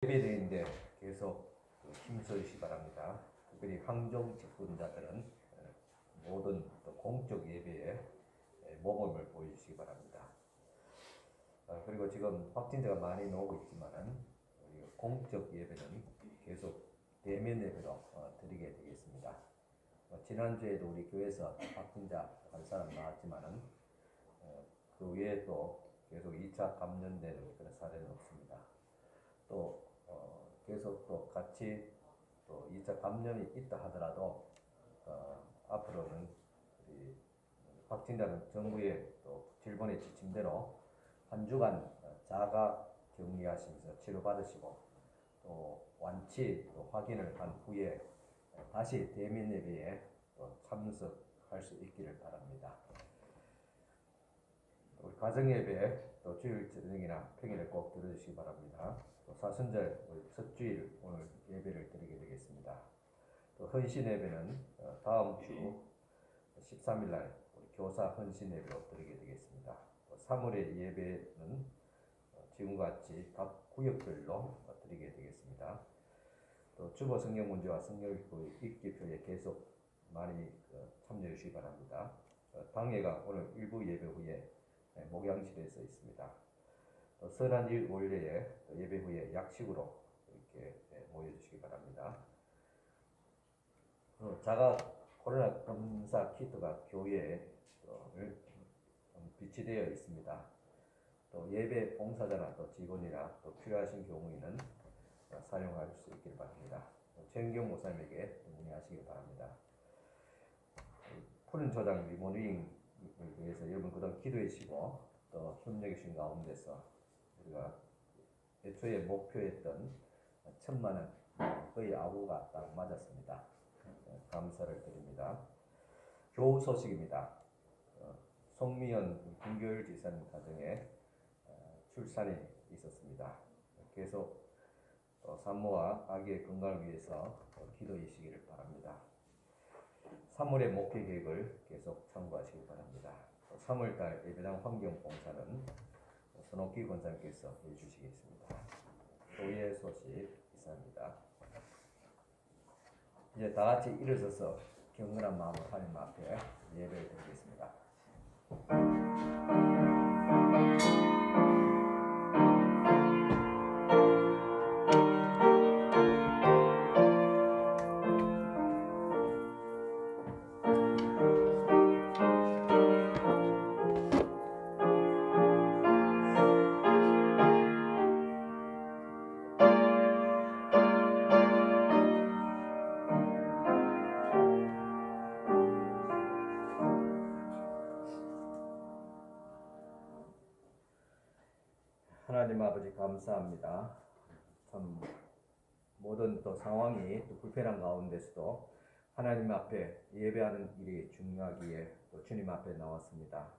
예배드리는데 계속 힘써주시기 바랍니다. 특별히 황종 직분자들은 모든 공적 예배에 모범을 보여주시기 바랍니다. 그리고 지금 확진자가 많이 나오고 있지만은 공적 예배는 계속 대면 예배로 드리게 되겠습니다. 지난주에도 우리 교회에서 확진자 한 사람 나왔지만은 그 외에도 계속 2차 감염되는 그런 사례는 없습니다. 또 계속 또 같이 또 2차 감염이 있다 하더라도 앞으로는 우리 확진자는 정부의 또 질본의 지침대로 한 주간 자가 격리하시면서 치료받으시고 또 완치 또 확인을 한 후에 다시 대면 예배에 또 참석할 수 있기를 바랍니다. 우리 가정 예배 또 주일 저녁이나 평일에 꼭 들어주시기 바랍니다. 또 사순절 첫 주일 오늘 예배를 드리게 되겠습니다. 또 헌신 예배는 다음 주 13일 날 우리 교사 헌신 예배로 드리게 되겠습니다. 또 3월의 예배는 지금과 같이 각 구역별로 드리게 되겠습니다. 또 주보 성경 문제와 성경 읽기표에 계속 많이 참여해 주시기 바랍니다. 당회가 오늘 일부 예배 후에 목양실에서 있습니다. 또 선한일 원래에 예배 후에 약식으로 이렇게 모여주시기 바랍니다. 자가 코로나 검사 키트가 교회에 비치되어 있습니다. 또 예배 봉사자나 또 직원이나 또 필요하신 경우에는 사용할 수 있길 바랍니다. 최은경 목사님에게 문의하시기 바랍니다. 푸른 저장 리모닝을 위해서 여러분 그동안 기도해 주시고 또 협력해 주신 가운데서 우리가 애초에 목표했던 1,000만 원 거의 아구가 딱 맞았습니다. 감사를 드립니다. 교우 소식입니다. 송미연 김교율 지사님 가정에 출산이 있었습니다. 계속 산모와 아기의 건강을 위해서 기도해 주시기를 바랍니다. 3월의 목회 계획을 계속 참고하시기 바랍니다. 3월달 예배당 환경봉사는 손옥기 권사님께서 해주시겠습니다. 교회 소식 이상입니다. 이제 다 같이 일어서서 경건한 마음으로 하나님 앞에 예배를 드리겠습니다. 하나님 아버지 감사합니다. 참 모든 또 상황이 또 불편한 가운데서도 하나님 앞에 예배하는 일이 중요하기에 또 주님 앞에 나왔습니다.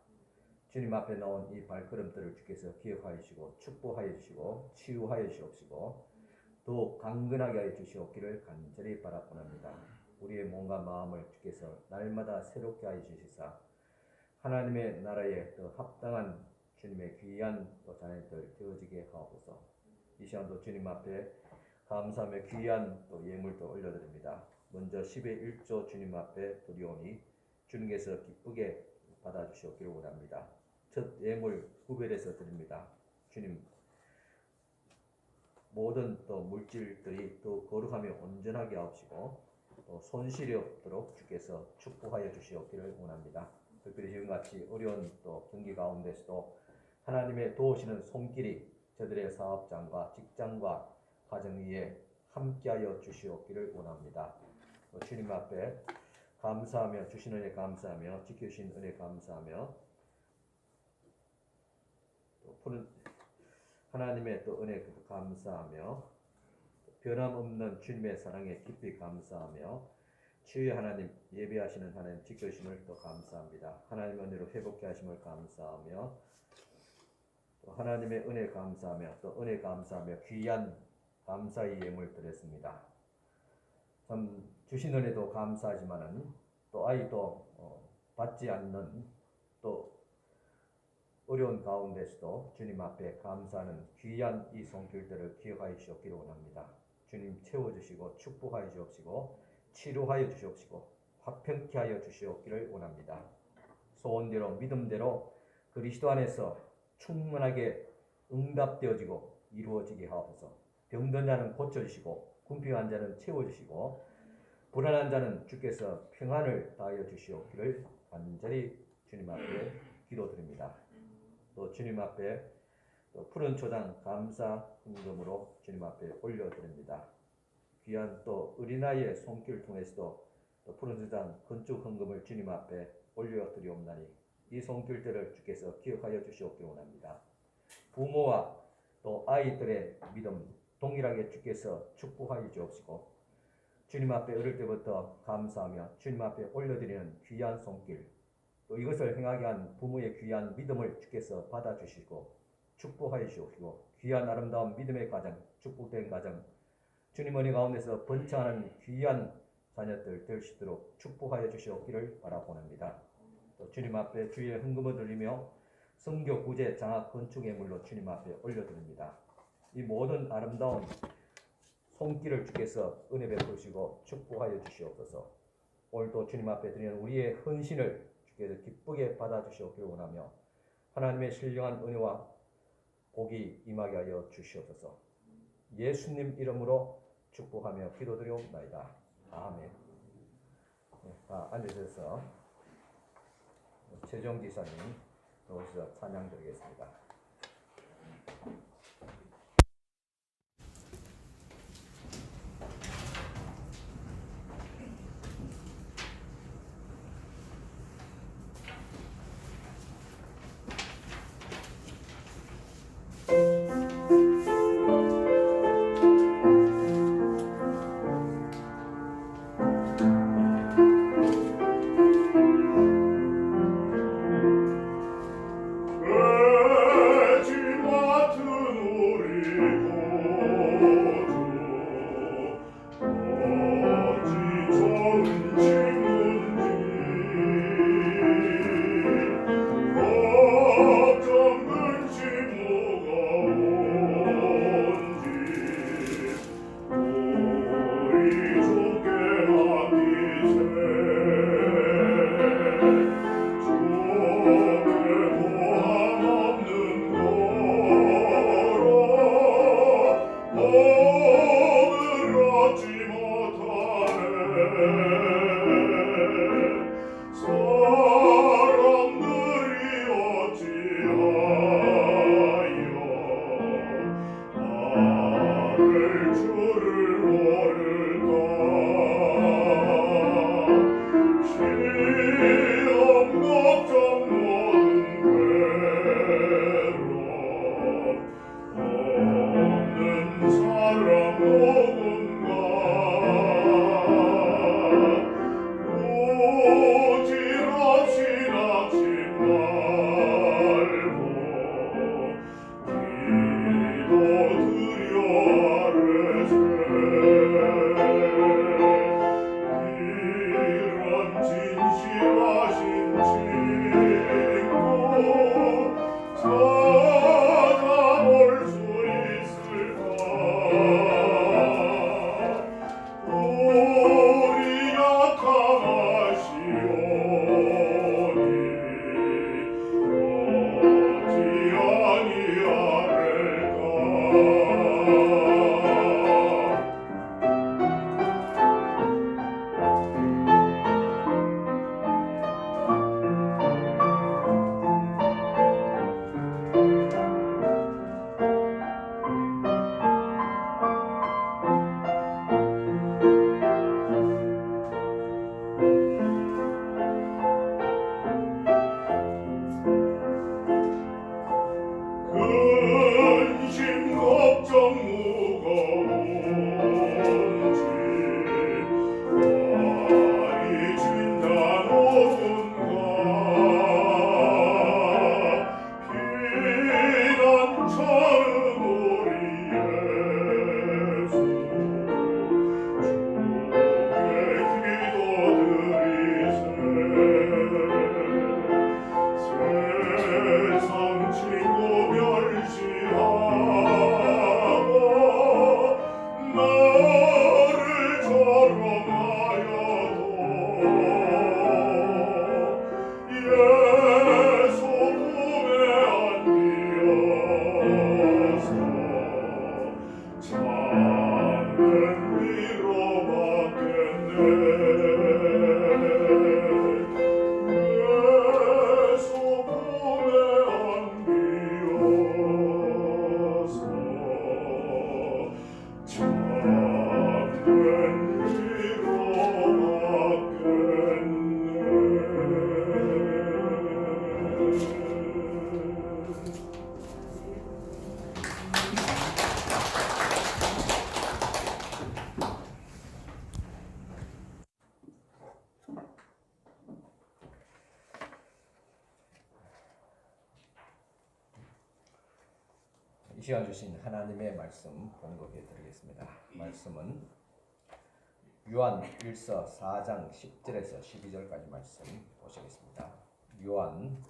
주님 앞에 나온 이 발걸음들을 주께서 기억하여 주시고 축복하여 주시고 치유하여 주시옵시고 또 강건하게 하여 주시옵기를 간절히 바라옵나이다. 우리의 몸과 마음을 주께서 날마다 새롭게 하여 주시사 하나님의 나라에 더 합당한 주님의 귀한 자녀들 되어지게 하옵소서. 이 시간도 주님 앞에 감사하며 귀한 또 예물도 올려드립니다. 먼저 10의 1조 주님 앞에 드리오니 주님께서 기쁘게 받아주시옵기를 원합니다. 첫 예물 구별해서 드립니다. 주님 모든 또 물질들이 또 거룩하며 온전하게 하옵시고 또 손실이 없도록 주께서 축복하여 주시옵기를 원합니다. 특별히 지금같이 어려운 또 경기 가운데서도 하나님의 도우시는 손길이 저들의 사업장과 직장과 가정 위에 함께하여 주시옵기를 원합니다. 주님 앞에 감사하며 주신 은혜 감사하며 지켜주신 은혜 감사하며 또 푸른 하나님의 또 은혜 감사하며 변함없는 주님의 사랑에 깊이 감사하며 주의 하나님 예배하시는 하나님 지켜주심을 또 감사합니다. 하나님의 은혜로 회복케 하심을 감사하며 또 하나님의 은혜 감사하며 또 은혜 감사하며 귀한 감사의 예물 드렸습니다. 참 주신 은혜도 감사하지만은 또 아이도 받지 않는 또 어려운 가운데서도 주님 앞에 감사하는 귀한 이 손길들을 기억하여 주시기를 원합니다. 주님 채워주시고 축복하여 주옵시고 치료하여 주시옵시고 화평케 하여 주시옵기를 원합니다. 소원대로 믿음대로 그리스도 안에서 충만하게 응답되어지고 이루어지게 하옵소서. 병든 자는 고쳐주시고 궁핍한 자는 채워주시고 불안한 자는 주께서 평안을 다하여 주시옵기를 간절히 주님 앞에 기도드립니다. 또 주님 앞에 또 푸른 초장 감사 헌금으로 주님 앞에 올려드립니다. 귀한 또 어린아이의 손길 통해서도 또 푸른 초장 건축 헌금을 주님 앞에 올려드리옵나니 이 손길들을 주께서 기억하여 주시옵기를 원합니다. 부모와 또 아이들의 믿음 동일하게 주께서 축복하여 주옵시고 주님 앞에 어릴 때부터 감사하며 주님 앞에 올려드리는 귀한 손길 또 이것을 행하게 한 부모의 귀한 믿음을 주께서 받아주시고 축복하여 주시옵시고 귀한 아름다운 믿음의 가정 축복된 가정 주님 은혜 가운데서 번창하는 귀한 자녀들 될 수 있도록 축복하여 주시옵기를 바라봅니다. 또 주님 앞에 주의 헌금을 드리며 성교 구제 장학 건축의 물로 주님 앞에 올려드립니다. 이 모든 아름다운 손길을 주께서 은혜 베푸시고 축복하여 주시옵소서. 오늘도 주님 앞에 드리는 우리의 헌신을 주께서 기쁘게 받아주시옵기를 원하며 하나님의 신령한 은혜와 복이 임하게 하여 주시옵소서. 예수님 이름으로 축복하며 기도드리옵나이다. 아멘. 다 앉으셔서 최종 지사님 오셔서 찬양 드리겠습니다. 이 시간 주신 하나님의 말씀 봉독해 드리겠습니다. 말씀은 요한 1서 4장 10절에서 12절까지 말씀 보시겠습니다. 요한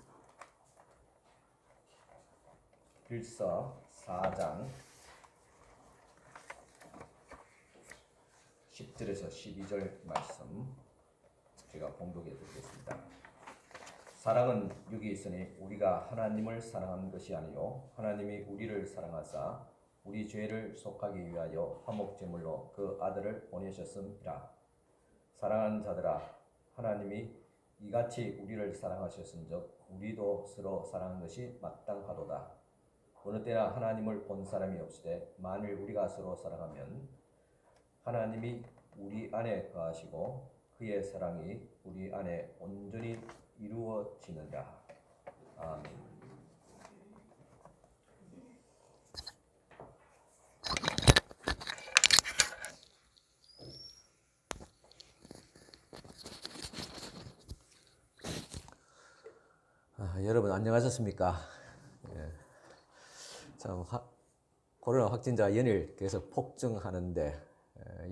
1서 4장 10절에서 12절 말씀 제가 봉독해 드리겠습니다. 사랑은 육이 있으니 우리가 하나님을 사랑한 것이 아니요 하나님이 우리를 사랑하사 우리 죄를 속하기 위하여 화목제물로 그 아들을 보내셨음이라. 사랑하는 자들아, 하나님이 이같이 우리를 사랑하셨은즉 우리도 서로 사랑하는 것이 마땅하도다. 어느 때나 하나님을 본 사람이 없으되 만일 우리가 서로 사랑하면 하나님이 우리 안에 거하시고 그의 사랑이 우리 안에 온전히 이루어지느니라. 아멘. 여러분 안녕하셨습니까? 예. 참 코로나 확진자 연일 계속 폭증하는데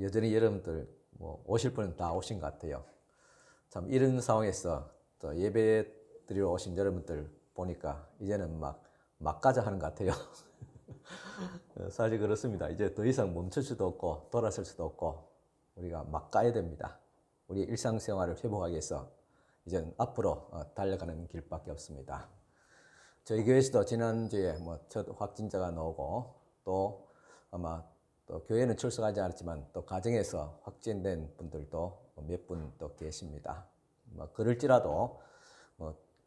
여전히 여러분들 오실 분은 다 오신 것 같아요. 참 이런 상황에서 또 예배 드리러 오신 여러분들 보니까 이제는 막 가자 하는 것 같아요. 사실 그렇습니다. 이제 더 이상 멈출 수도 없고 돌아설 수도 없고 우리가 막 가야 됩니다. 우리 일상생활을 회복하기 위해서 이제는 앞으로 달려가는 길밖에 없습니다. 저희 교회에서도 지난주에 첫 확진자가 나오고 또 아마 또 교회는 출석하지 않았지만 또 가정에서 확진된 분들도 몇 분 또 계십니다. 그럴지라도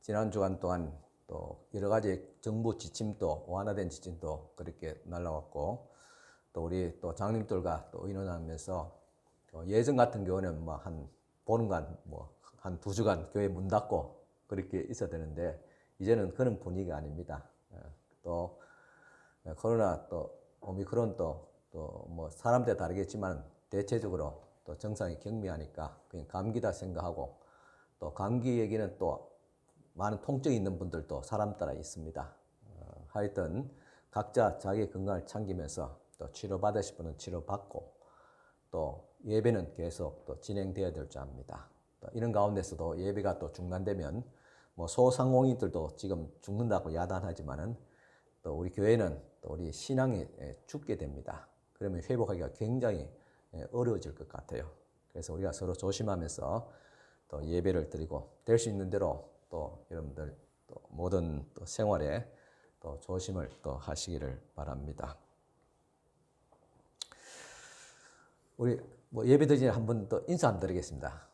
지난 주간 동안 또 여러 가지 정부 지침도 완화된 지침도 그렇게 날라왔고 또 우리 또 장님들과 또 의논하면서 예전 같은 경우는 보름간 한 2주간 교회 문 닫고 그렇게 있어야 되는데 이제는 그런 분위기가 아닙니다. 또 코로나 또 오미크론 또 사람들 다르겠지만 대체적으로 또 증상이 경미하니까 그냥 감기다 생각하고 또 감기 얘기는 또 많은 통증이 있는 분들도 사람 따라 있습니다. 하여튼 각자 자기 건강을 챙기면서 또 치료받으실 분은 치료받고 또 예배는 계속 또 진행되어야 될 줄 압니다. 이런 가운데서도 예배가 또 중단되면 소상공인들도 지금 죽는다고 야단하지만은 또 우리 교회는 또 우리 신앙이 죽게 됩니다. 그러면 회복하기가 굉장히 어려워질 것 같아요. 그래서 우리가 서로 조심하면서 또 예배를 드리고 될 수 있는 대로 또 여러분들 또 모든 또 생활에 또 조심을 또 하시기를 바랍니다. 우리 예배 드리기 전에 한번 또 인사 한번 드리겠습니다.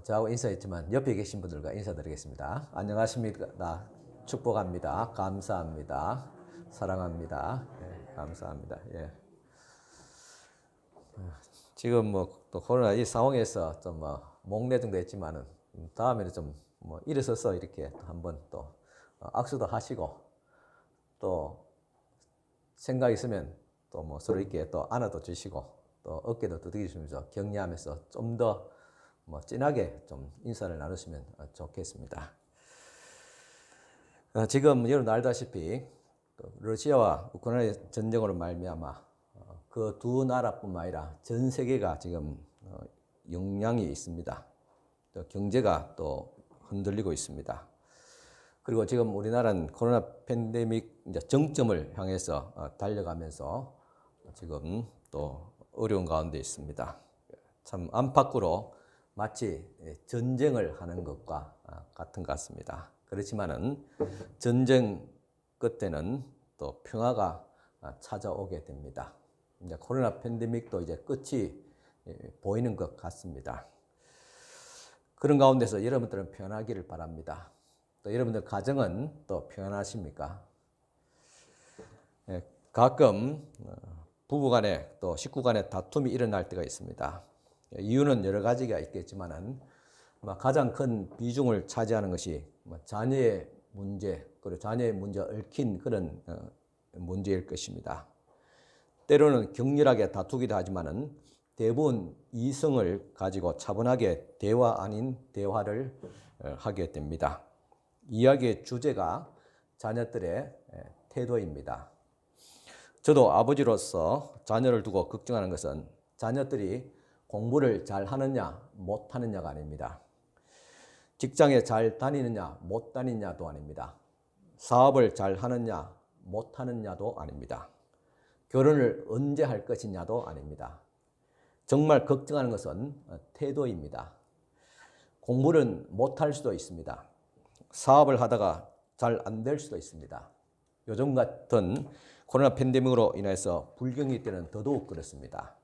저하고 인사했지만 옆에 계신 분들과 인사드리겠습니다. 안녕하십니까? 축복합니다. 감사합니다. 사랑합니다. 예, 감사합니다. 예. 지금 또 코로나 이 상황에서 좀 목내정도 했지만은 다음에는 좀 일어서서 이렇게 한번 또 악수도 하시고 또 생각 있으면 또 서로 이렇게 또 안아도 주시고 또 어깨도 두드리시면서 격려하면서 좀 더 진하게 좀 인사를 나누시면 좋겠습니다. 지금 여러분 알다시피 러시아와 우크라이나 전쟁으로 말미암아 그 두 나라뿐만 아니라 전 세계가 지금 영향이 있습니다. 또 경제가 또 흔들리고 있습니다. 그리고 지금 우리나라는 코로나 팬데믹 이제 정점을 향해서 달려가면서 지금 또 어려운 가운데 있습니다. 참 안팎으로 마치 전쟁을 하는 것과 같은 것 같습니다. 그렇지만은 전쟁 끝에는 또 평화가 찾아오게 됩니다. 이제 코로나 팬데믹도 이제 끝이 보이는 것 같습니다. 그런 가운데서 여러분들은 평안하기를 바랍니다. 또 여러분들 가정은 또 평안하십니까? 가끔 부부간에 또 식구간에 다툼이 일어날 때가 있습니다. 이유는 여러 가지가 있겠지만은 가장 큰 비중을 차지하는 것이 자녀의 문제, 그리고 자녀의 문제가 얽힌 그런 문제일 것입니다. 때로는 격렬하게 다투기도 하지만은 대부분 이성을 가지고 차분하게 대화 아닌 대화를 하게 됩니다. 이야기의 주제가 자녀들의 태도입니다. 저도 아버지로서 자녀를 두고 걱정하는 것은 자녀들이 공부를 잘 하느냐 못 하느냐가 아닙니다. 직장에 잘 다니느냐 못 다니느냐도 아닙니다. 사업을 잘 하느냐 못 하느냐도 아닙니다. 결혼을 언제 할 것이냐도 아닙니다. 정말 걱정하는 것은 태도입니다. 공부는 못할 수도 있습니다. 사업을 하다가 잘 안 될 수도 있습니다. 요즘 같은 코로나 팬데믹으로 인해서 불경기 때는 더더욱 그렇습니다.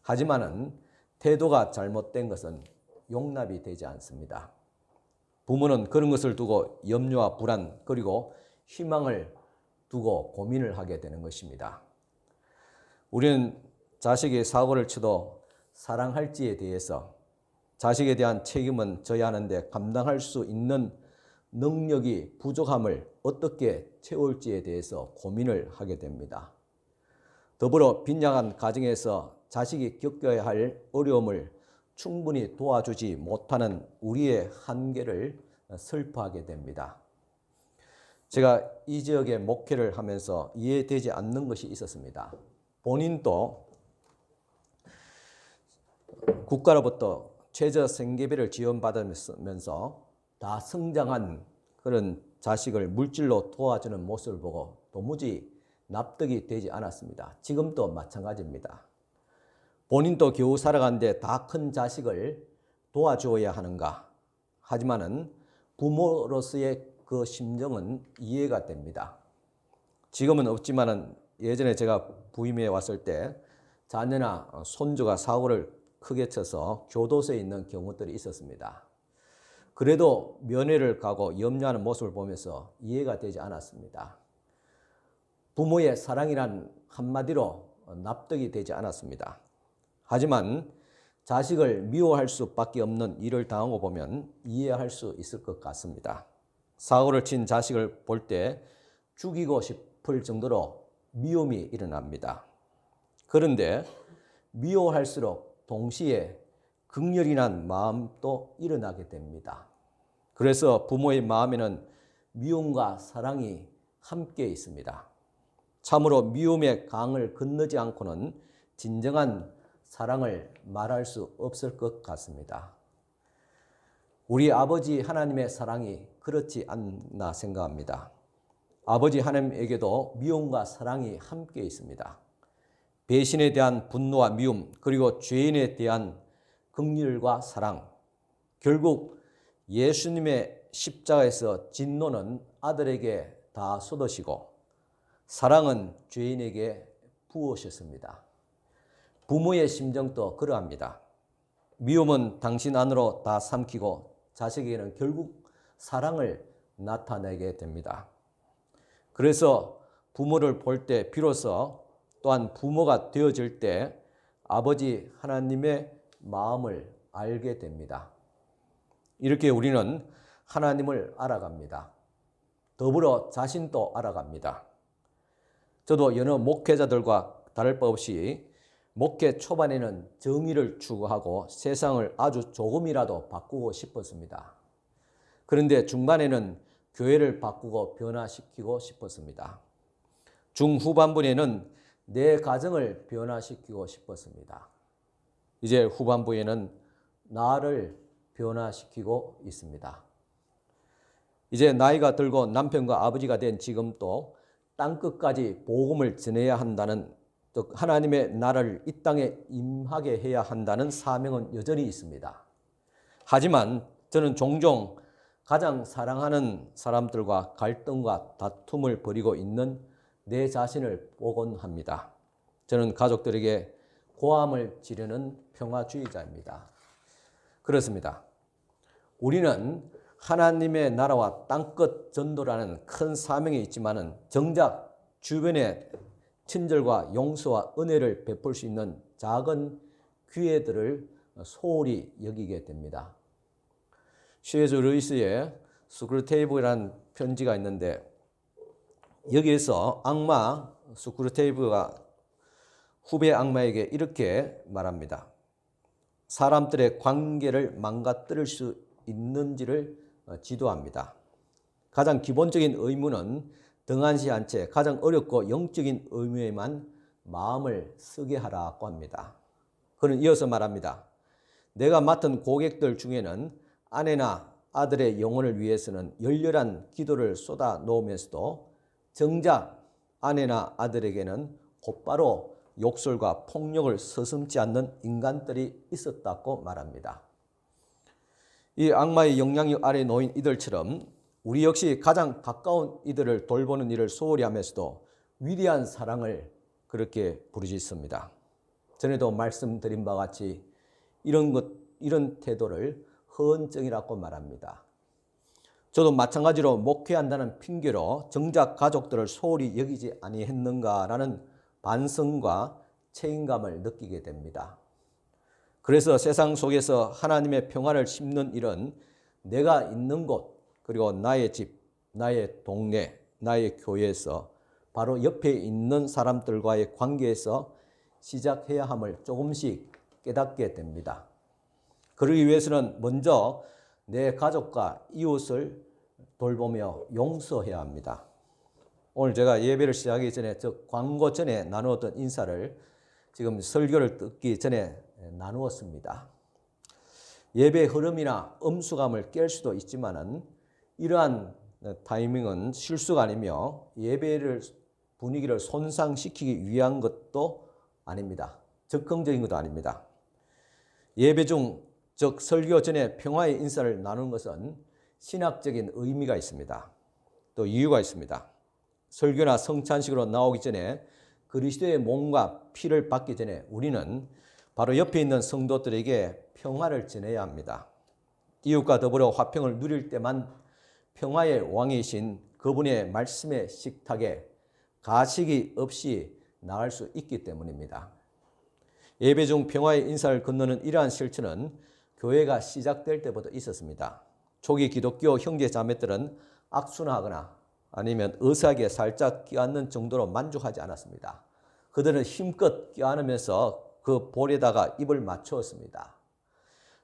하지만은 태도가 잘못된 것은 용납이 되지 않습니다. 부모는 그런 것을 두고 염려와 불안 그리고 희망을 두고 고민을 하게 되는 것입니다. 우리는 자식이 사고를 쳐도 사랑할지에 대해서 자식에 대한 책임은 져야 하는데 감당할 수 있는 능력이 부족함을 어떻게 채울지에 대해서 고민을 하게 됩니다. 더불어 빈약한 가정에서 자식이 겪어야 할 어려움을 충분히 도와주지 못하는 우리의 한계를 슬퍼하게 됩니다. 제가 이 지역에 목회를 하면서 이해되지 않는 것이 있었습니다. 본인도 국가로부터 최저 생계비를 지원받으면서 다 성장한 그런 자식을 물질로 도와주는 모습을 보고 도무지 납득이 되지 않았습니다. 지금도 마찬가지입니다. 본인도 겨우 살아가는데 다 큰 자식을 도와주어야 하는가? 하지만은 부모로서의 그 심정은 이해가 됩니다. 지금은 없지만은 예전에 제가 부임해 왔을 때 자녀나 손주가 사고를 크게 쳐서 교도소에 있는 경우들이 있었습니다. 그래도 면회를 가고 염려하는 모습을 보면서 이해가 되지 않았습니다. 부모의 사랑이란 한마디로 납득이 되지 않았습니다. 하지만 자식을 미워할 수밖에 없는 일을 당하고 보면 이해할 수 있을 것 같습니다. 사고를 친 자식을 볼 때 죽이고 싶을 정도로 미움이 일어납니다. 그런데 미워할수록 동시에 극렬히 난 마음도 일어나게 됩니다. 그래서 부모의 마음에는 미움과 사랑이 함께 있습니다. 참으로 미움의 강을 건너지 않고는 진정한 사랑을 말할 수 없을 것 같습니다. 우리 아버지 하나님의 사랑이 그렇지 않나 생각합니다. 아버지 하나님에게도 미움과 사랑이 함께 있습니다. 배신에 대한 분노와 미움, 그리고 죄인에 대한 긍휼과 사랑. 결국 예수님의 십자가에서 진노는 아들에게 다 쏟으시고 사랑은 죄인에게 부으셨습니다. 부모의 심정도 그러합니다. 미움은 당신 안으로 다 삼키고 자식에게는 결국 사랑을 나타내게 됩니다. 그래서 부모를 볼 때 비로소 또한 부모가 되어질 때 아버지 하나님의 마음을 알게 됩니다. 이렇게 우리는 하나님을 알아갑니다. 더불어 자신도 알아갑니다. 저도 여러 목회자들과 다를 바 없이 목회 초반에는 정의를 추구하고 세상을 아주 조금이라도 바꾸고 싶었습니다. 그런데 중반에는 교회를 바꾸고 변화시키고 싶었습니다. 중후반부에는 내 가정을 변화시키고 싶었습니다. 이제 후반부에는 나를 변화시키고 있습니다. 이제 나이가 들고 남편과 아버지가 된 지금도 땅끝까지 복음을 전해야 한다는, 또 하나님의 나라를 이 땅에 임하게 해야 한다는 사명은 여전히 있습니다. 하지만 저는 종종 가장 사랑하는 사람들과 갈등과 다툼을 벌이고 있는 내 자신을 보곤 합니다. 저는 가족들에게 고함을 지르는 평화주의자입니다. 그렇습니다. 우리는 하나님의 나라와 땅끝 전도라는 큰 사명이 있지만은 정작 주변에 친절과 용서와 은혜를 베풀 수 있는 작은 기회들을 소홀히 여기게 됩니다. C.S. 루이스의 스크루테이프라는 편지가 있는데 여기에서 악마 스크루테이프가 후배 악마에게 이렇게 말합니다. 사람들의 관계를 망가뜨릴 수 있는지를 지도합니다. 가장 기본적인 의무는 등한시한 채 가장 어렵고 영적인 의무에만 마음을 쓰게 하라고 합니다. 그는 이어서 말합니다. 내가 맡은 고객들 중에는 아내나 아들의 영혼을 위해서는 열렬한 기도를 쏟아 놓으면서도 정작 아내나 아들에게는 곧바로 욕설과 폭력을 서슴지 않는 인간들이 있었다고 말합니다. 이 악마의 영향력 아래 놓인 이들처럼 우리 역시 가장 가까운 이들을 돌보는 일을 소홀히 하면서도 위대한 사랑을 그렇게 부르짖습니다. 전에도 말씀드린 바와 같이 이런 태도를 헌정이라고 말합니다. 저도 마찬가지로 목회한다는 핑계로 정작 가족들을 소홀히 여기지 아니했는가라는 반성과 책임감을 느끼게 됩니다. 그래서 세상 속에서 하나님의 평화를 심는 일은 내가 있는 곳, 그리고 나의 집, 나의 동네, 나의 교회에서 바로 옆에 있는 사람들과의 관계에서 시작해야 함을 조금씩 깨닫게 됩니다. 그러기 위해서는 먼저 내 가족과 이웃을 돌보며 용서해야 합니다. 오늘 제가 예배를 시작하기 전에 광고 전에 나누었던 인사를 지금 설교를 듣기 전에 나누었습니다. 예배 흐름이나 엄수감을 깰 수도 있지만은 이러한 타이밍은 실수가 아니며 예배를 분위기를 손상시키기 위한 것도 아닙니다. 적극적인 것도 아닙니다. 예배 중, 즉 설교 전에 평화의 인사를 나누는 것은 신학적인 의미가 있습니다. 또 이유가 있습니다. 설교나 성찬식으로 나오기 전에 그리스도의 몸과 피를 받기 전에 우리는 바로 옆에 있는 성도들에게 평화를 전해야 합니다. 이웃과 더불어 화평을 누릴 때만 평화의 왕이신 그분의 말씀의 식탁에 가식이 없이 나갈 수 있기 때문입니다. 예배 중 평화의 인사를 건너는 이러한 실천은 교회가 시작될 때부터 있었습니다. 초기 기독교 형제 자매들은 악수나 하거나 아니면 어색하게 살짝 껴안는 정도로 만족하지 않았습니다. 그들은 힘껏 껴안으면서 그 볼에다가 입을 맞추었습니다.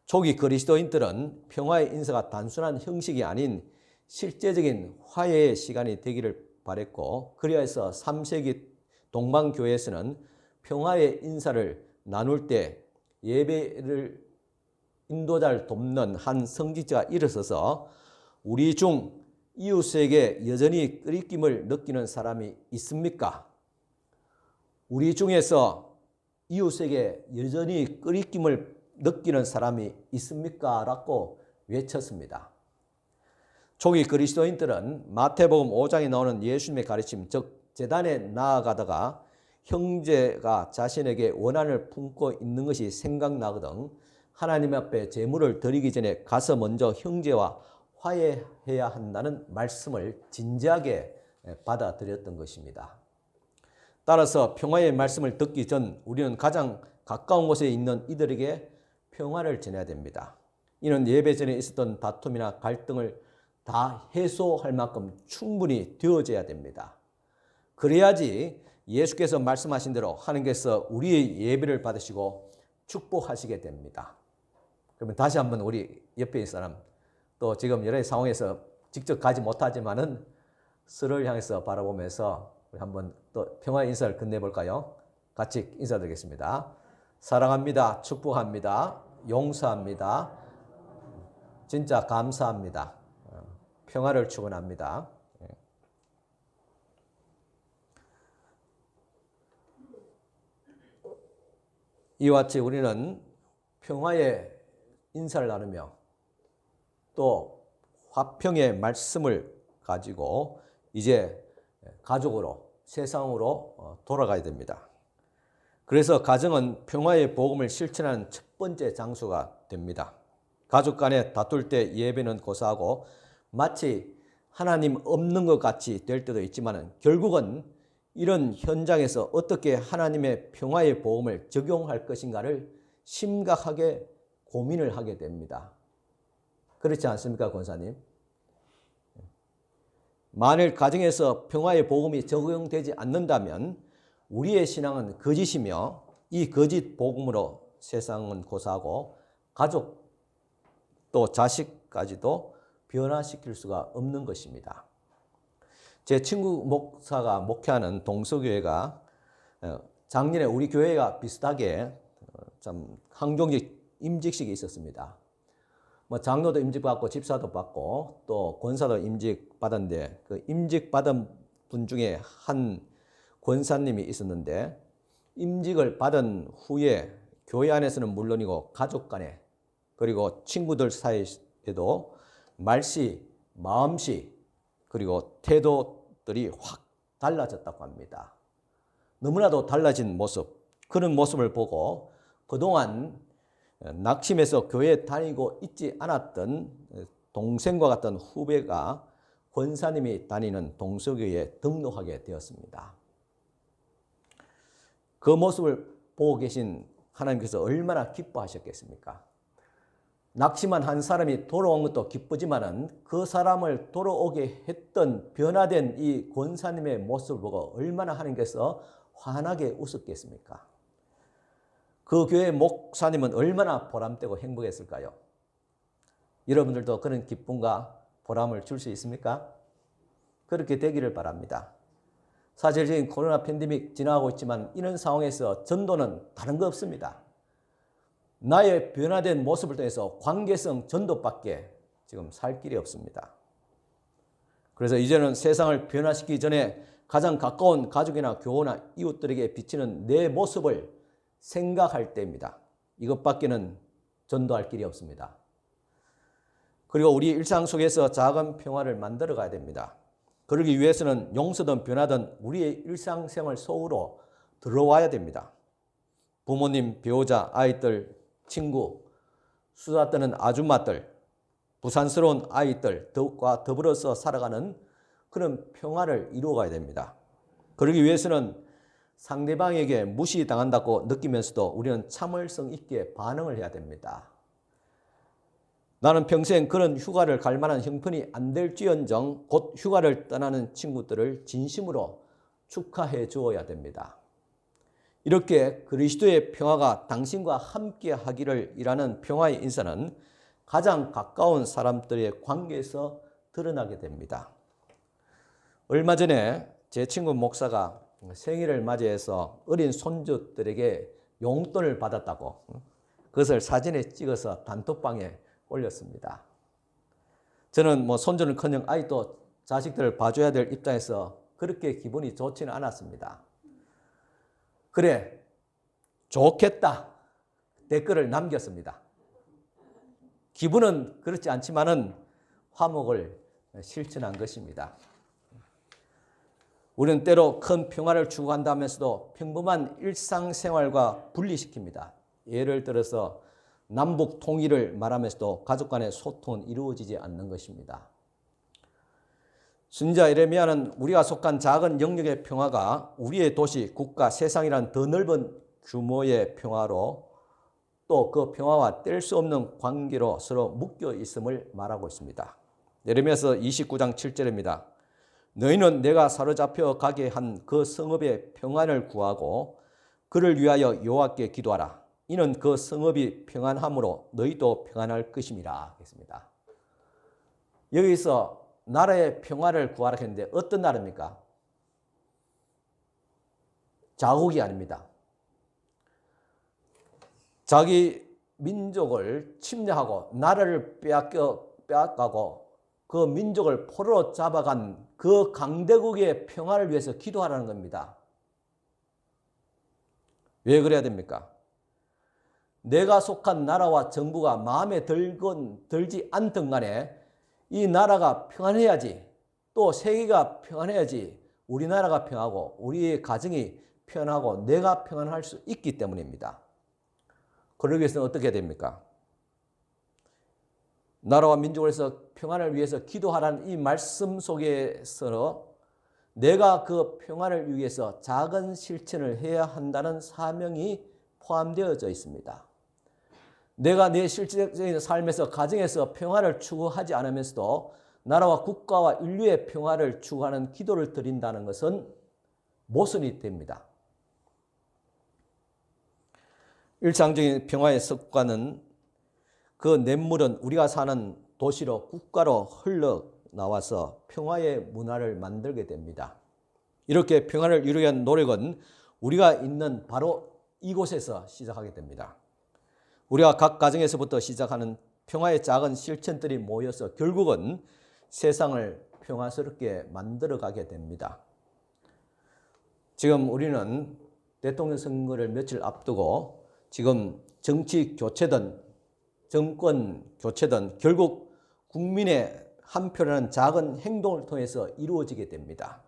초기 그리스도인들은 평화의 인사가 단순한 형식이 아닌 실제적인 화해의 시간이 되기를 바랬고, 그리하여서 3세기 동방교회에서는 평화의 인사를 나눌 때 예배를 인도자를 돕는 한 성직자가 일어서서 우리 중 이웃에게 여전히 끄리낌을 느끼는 사람이 있습니까? 우리 중에서 이웃에게 여전히 끄리낌을 느끼는 사람이 있습니까? 라고 외쳤습니다. 초기 그리스도인들은 마태복음 5장에 나오는 예수님의 가르침, 즉 제단에 나아가다가 형제가 자신에게 원한을 품고 있는 것이 생각나거든 하나님 앞에 제물을 드리기 전에 가서 먼저 형제와 화해해야 한다는 말씀을 진지하게 받아들였던 것입니다. 따라서 평화의 말씀을 듣기 전 우리는 가장 가까운 곳에 있는 이들에게 평화를 전해야 됩니다. 이는 예배 전에 있었던 다툼이나 갈등을 다 해소할 만큼 충분히 되어져야 됩니다. 그래야지 예수께서 말씀하신 대로 하나님께서 우리의 예배를 받으시고 축복하시게 됩니다. 그러면 다시 한번 우리 옆에 있는 사람, 또 지금 여러 상황에서 직접 가지 못하지만은 서로를 향해서 바라보면서 우리 한번 또 평화의 인사를 건네볼까요? 같이 인사드리겠습니다. 사랑합니다. 축복합니다. 용서합니다. 진짜 감사합니다. 평화를 축원합니다. 이와 같이 우리는 평화의 인사를 나누며 또 화평의 말씀을 가지고 이제 가족으로 세상으로 돌아가야 됩니다. 그래서 가정은 평화의 복음을 실천하는 첫 번째 장소가 됩니다. 가족 간에 다툴 때 예배는 고사하고 마치 하나님 없는 것 같이 될 때도 있지만 결국은 이런 현장에서 어떻게 하나님의 평화의 복음을 적용할 것인가를 심각하게 고민을 하게 됩니다. 그렇지 않습니까, 권사님? 만일 가정에서 평화의 복음이 적용되지 않는다면 우리의 신앙은 거짓이며 이 거짓 복음으로 세상은 고사하고 가족 또 자식까지도 변화시킬 수가 없는 것입니다. 제 친구 목사가 목회하는 동서교회가 작년에 우리 교회가 비슷하게 참 항종직 임직식이 있었습니다. 뭐 장로도 임직받고 집사도 받고 또 권사도 임직받았는데 그 임직받은 분 중에 한 권사님이 있었는데 임직을 받은 후에 교회 안에서는 물론이고 가족 간에 그리고 친구들 사이에도 말씨, 마음씨 그리고 태도들이 확 달라졌다고 합니다. 너무나도 달라진 모습, 그런 모습을 보고 그동안 낙심해서 교회에 다니고 있지 않았던 동생과 같은 후배가 권사님이 다니는 동서교회에 등록하게 되었습니다. 그 모습을 보고 계신 하나님께서 얼마나 기뻐하셨겠습니까? 낙심한 한 사람이 돌아온 것도 기쁘지만은 그 사람을 돌아오게 했던 변화된 이 권사님의 모습을 보고 얼마나 하나님께서 환하게 웃었겠습니까? 그 교회 목사님은 얼마나 보람되고 행복했을까요? 여러분들도 그런 기쁨과 보람을 줄 수 있습니까? 그렇게 되기를 바랍니다. 사실적인 코로나 팬데믹 지나가고 있지만 이런 상황에서 전도는 다른 거 없습니다. 나의 변화된 모습을 통해서 관계성 전도밖에 지금 살 길이 없습니다. 그래서 이제는 세상을 변화시키기 전에 가장 가까운 가족이나 교우나 이웃들에게 비치는 내 모습을 생각할 때입니다. 이것밖에는 전도할 길이 없습니다. 그리고 우리 일상 속에서 작은 평화를 만들어 가야 됩니다. 그러기 위해서는 용서든 변화든 우리의 일상생활 속으로 들어와야 됩니다. 부모님, 배우자, 아이들, 친구, 수다 떠는 아줌마들, 부산스러운 아이들과 더불어서 살아가는 그런 평화를 이루어가야 됩니다. 그러기 위해서는 상대방에게 무시당한다고 느끼면서도 우리는 참을성 있게 반응을 해야 됩니다. 나는 평생 그런 휴가를 갈 만한 형편이 안 될지언정 곧 휴가를 떠나는 친구들을 진심으로 축하해 주어야 됩니다. 이렇게 그리스도의 평화가 당신과 함께 하기를 이라는 평화의 인사는 가장 가까운 사람들의 관계에서 드러나게 됩니다. 얼마 전에 제 친구 목사가 생일을 맞이해서 어린 손주들에게 용돈을 받았다고 그것을 사진에 찍어서 단톡방에 올렸습니다. 저는 뭐 손주는커녕 아이도 자식들을 봐줘야 될 입장에서 그렇게 기분이 좋지는 않았습니다. 그래, 좋겠다 댓글을 남겼습니다. 기분은 그렇지 않지만은 화목을 실천한 것입니다. 우리는 때로 큰 평화를 추구한다면서도 평범한 일상생활과 분리시킵니다. 예를 들어서 남북 통일을 말하면서도 가족 간의 소통은 이루어지지 않는 것입니다. 선지자 예레미야는 우리가 속한 작은 영역의 평화가 우리의 도시, 국가, 세상이란 더 넓은 규모의 평화로 또 그 평화와 뗄 수 없는 관계로 서로 묶여 있음을 말하고 있습니다. 예레미야서 29장 7절입니다. 너희는 내가 사로잡혀 가게 한 그 성읍의 평안을 구하고 그를 위하여 여호와께 기도하라. 이는 그 성읍이 평안함으로 너희도 평안할 것임이라 했습니다. 여기서 나라의 평화를 구하라 했는데 어떤 나라입니까? 자국이 아닙니다. 자기 민족을 침략하고 나라를 빼앗가고 그 민족을 포로로 잡아간 그 강대국의 평화를 위해서 기도하라는 겁니다. 왜 그래야 됩니까? 내가 속한 나라와 정부가 마음에 들건 들지 않든 간에 이 나라가 평안해야지, 또 세계가 평안해야지 우리나라가 평안하고 우리의 가정이 평안하고 내가 평안할 수 있기 때문입니다. 그러기 위해서는 어떻게 해야 됩니까? 나라와 민족을 위해서 평안을 위해서 기도하라는 이 말씀 속에서 내가 그 평화를 위해서 작은 실천을 해야 한다는 사명이 포함되어져 있습니다. 내가 내 실질적인 삶에서 가정에서 평화를 추구하지 않으면서도 나라와 국가와 인류의 평화를 추구하는 기도를 드린다는 것은 모순이 됩니다. 일상적인 평화의 습관은 그 냇물은 우리가 사는 도시로 국가로 흘러나와서 평화의 문화를 만들게 됩니다. 이렇게 평화를 이루기 위한 노력은 우리가 있는 바로 이곳에서 시작하게 됩니다. 우리가 각 가정에서부터 시작하는 평화의 작은 실천들이 모여서 결국은 세상을 평화스럽게 만들어가게 됩니다. 지금 우리는 대통령 선거를 며칠 앞두고 지금 정치 교체든 정권 교체든 결국 국민의 한 표라는 작은 행동을 통해서 이루어지게 됩니다.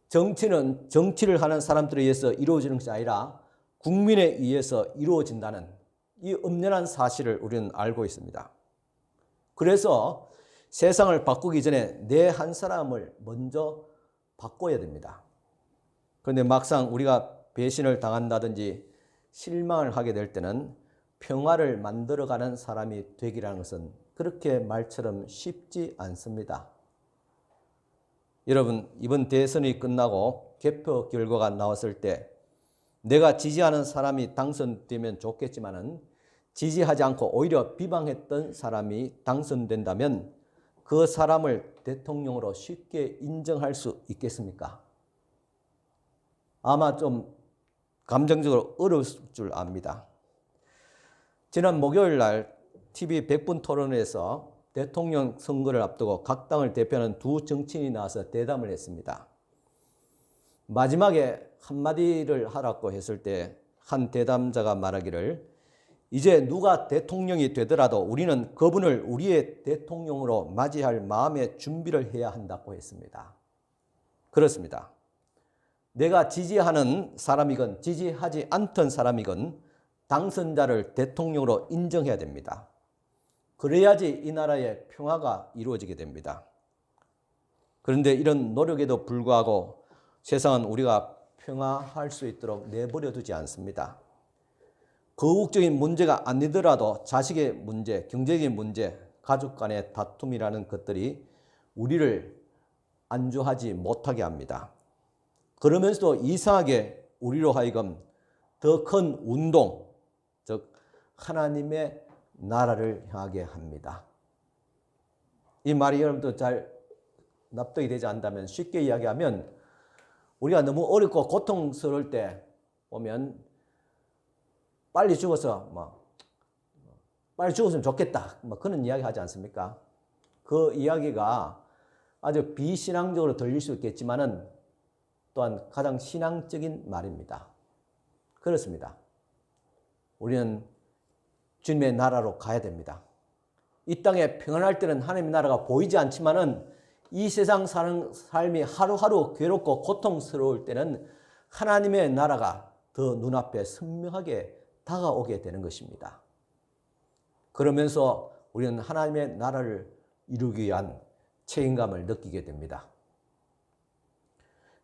정치는 정치를 하는 사람들에 의해서 이루어지는 것이 아니라 국민에 의해서 이루어진다는 이 엄연한 사실을 우리는 알고 있습니다. 그래서 세상을 바꾸기 전에 내 한 사람을 먼저 바꿔야 됩니다. 그런데 막상 우리가 배신을 당한다든지 실망을 하게 될 때는 평화를 만들어가는 사람이 되기라는 것은 그렇게 말처럼 쉽지 않습니다. 여러분, 이번 대선이 끝나고 개표 결과가 나왔을 때 내가 지지하는 사람이 당선되면 좋겠지만은 지지하지 않고 오히려 비방했던 사람이 당선된다면 그 사람을 대통령으로 쉽게 인정할 수 있겠습니까? 아마 좀 감정적으로 어려울 줄 압니다. 지난 목요일 날 TV 100분 토론에서 대통령 선거를 앞두고 각 당을 대표하는 두 정치인이 나와서 대담을 했습니다. 마지막에 한마디를 하라고 했을 때 한 대담자가 말하기를 이제 누가 대통령이 되더라도 우리는 그분을 우리의 대통령으로 맞이할 마음의 준비를 해야 한다고 했습니다. 그렇습니다. 내가 지지하는 사람이건 지지하지 않던 사람이건 당선자를 대통령으로 인정해야 됩니다. 그래야지 이 나라의 평화가 이루어지게 됩니다. 그런데 이런 노력에도 불구하고 세상은 우리가 평화할 수 있도록 내버려 두지 않습니다. 거국적인 문제가 아니더라도 자식의 문제, 경제적인 문제, 가족 간의 다툼이라는 것들이 우리를 안주하지 못하게 합니다. 그러면서도 이상하게 우리로 하여금 더 큰 운동, 즉 하나님의 나라를 향하게 합니다. 이 말이 여러분도 잘 납득이 되지 않는다면 쉽게 이야기하면 우리가 너무 어렵고 고통스러울 때 보면 빨리 죽어서 빨리 죽었으면 좋겠다 그런 이야기 하지 않습니까? 그 이야기가 아주 비신앙적으로 들릴 수 있겠지만은 또한 가장 신앙적인 말입니다. 그렇습니다. 우리는 주님의 나라로 가야 됩니다. 이 땅에 평안할 때는 하나님의 나라가 보이지 않지만은 이 세상 사는 삶이 하루하루 괴롭고 고통스러울 때는 하나님의 나라가 더 눈앞에 선명하게 다가오게 되는 것입니다. 그러면서 우리는 하나님의 나라를 이루기 위한 책임감을 느끼게 됩니다.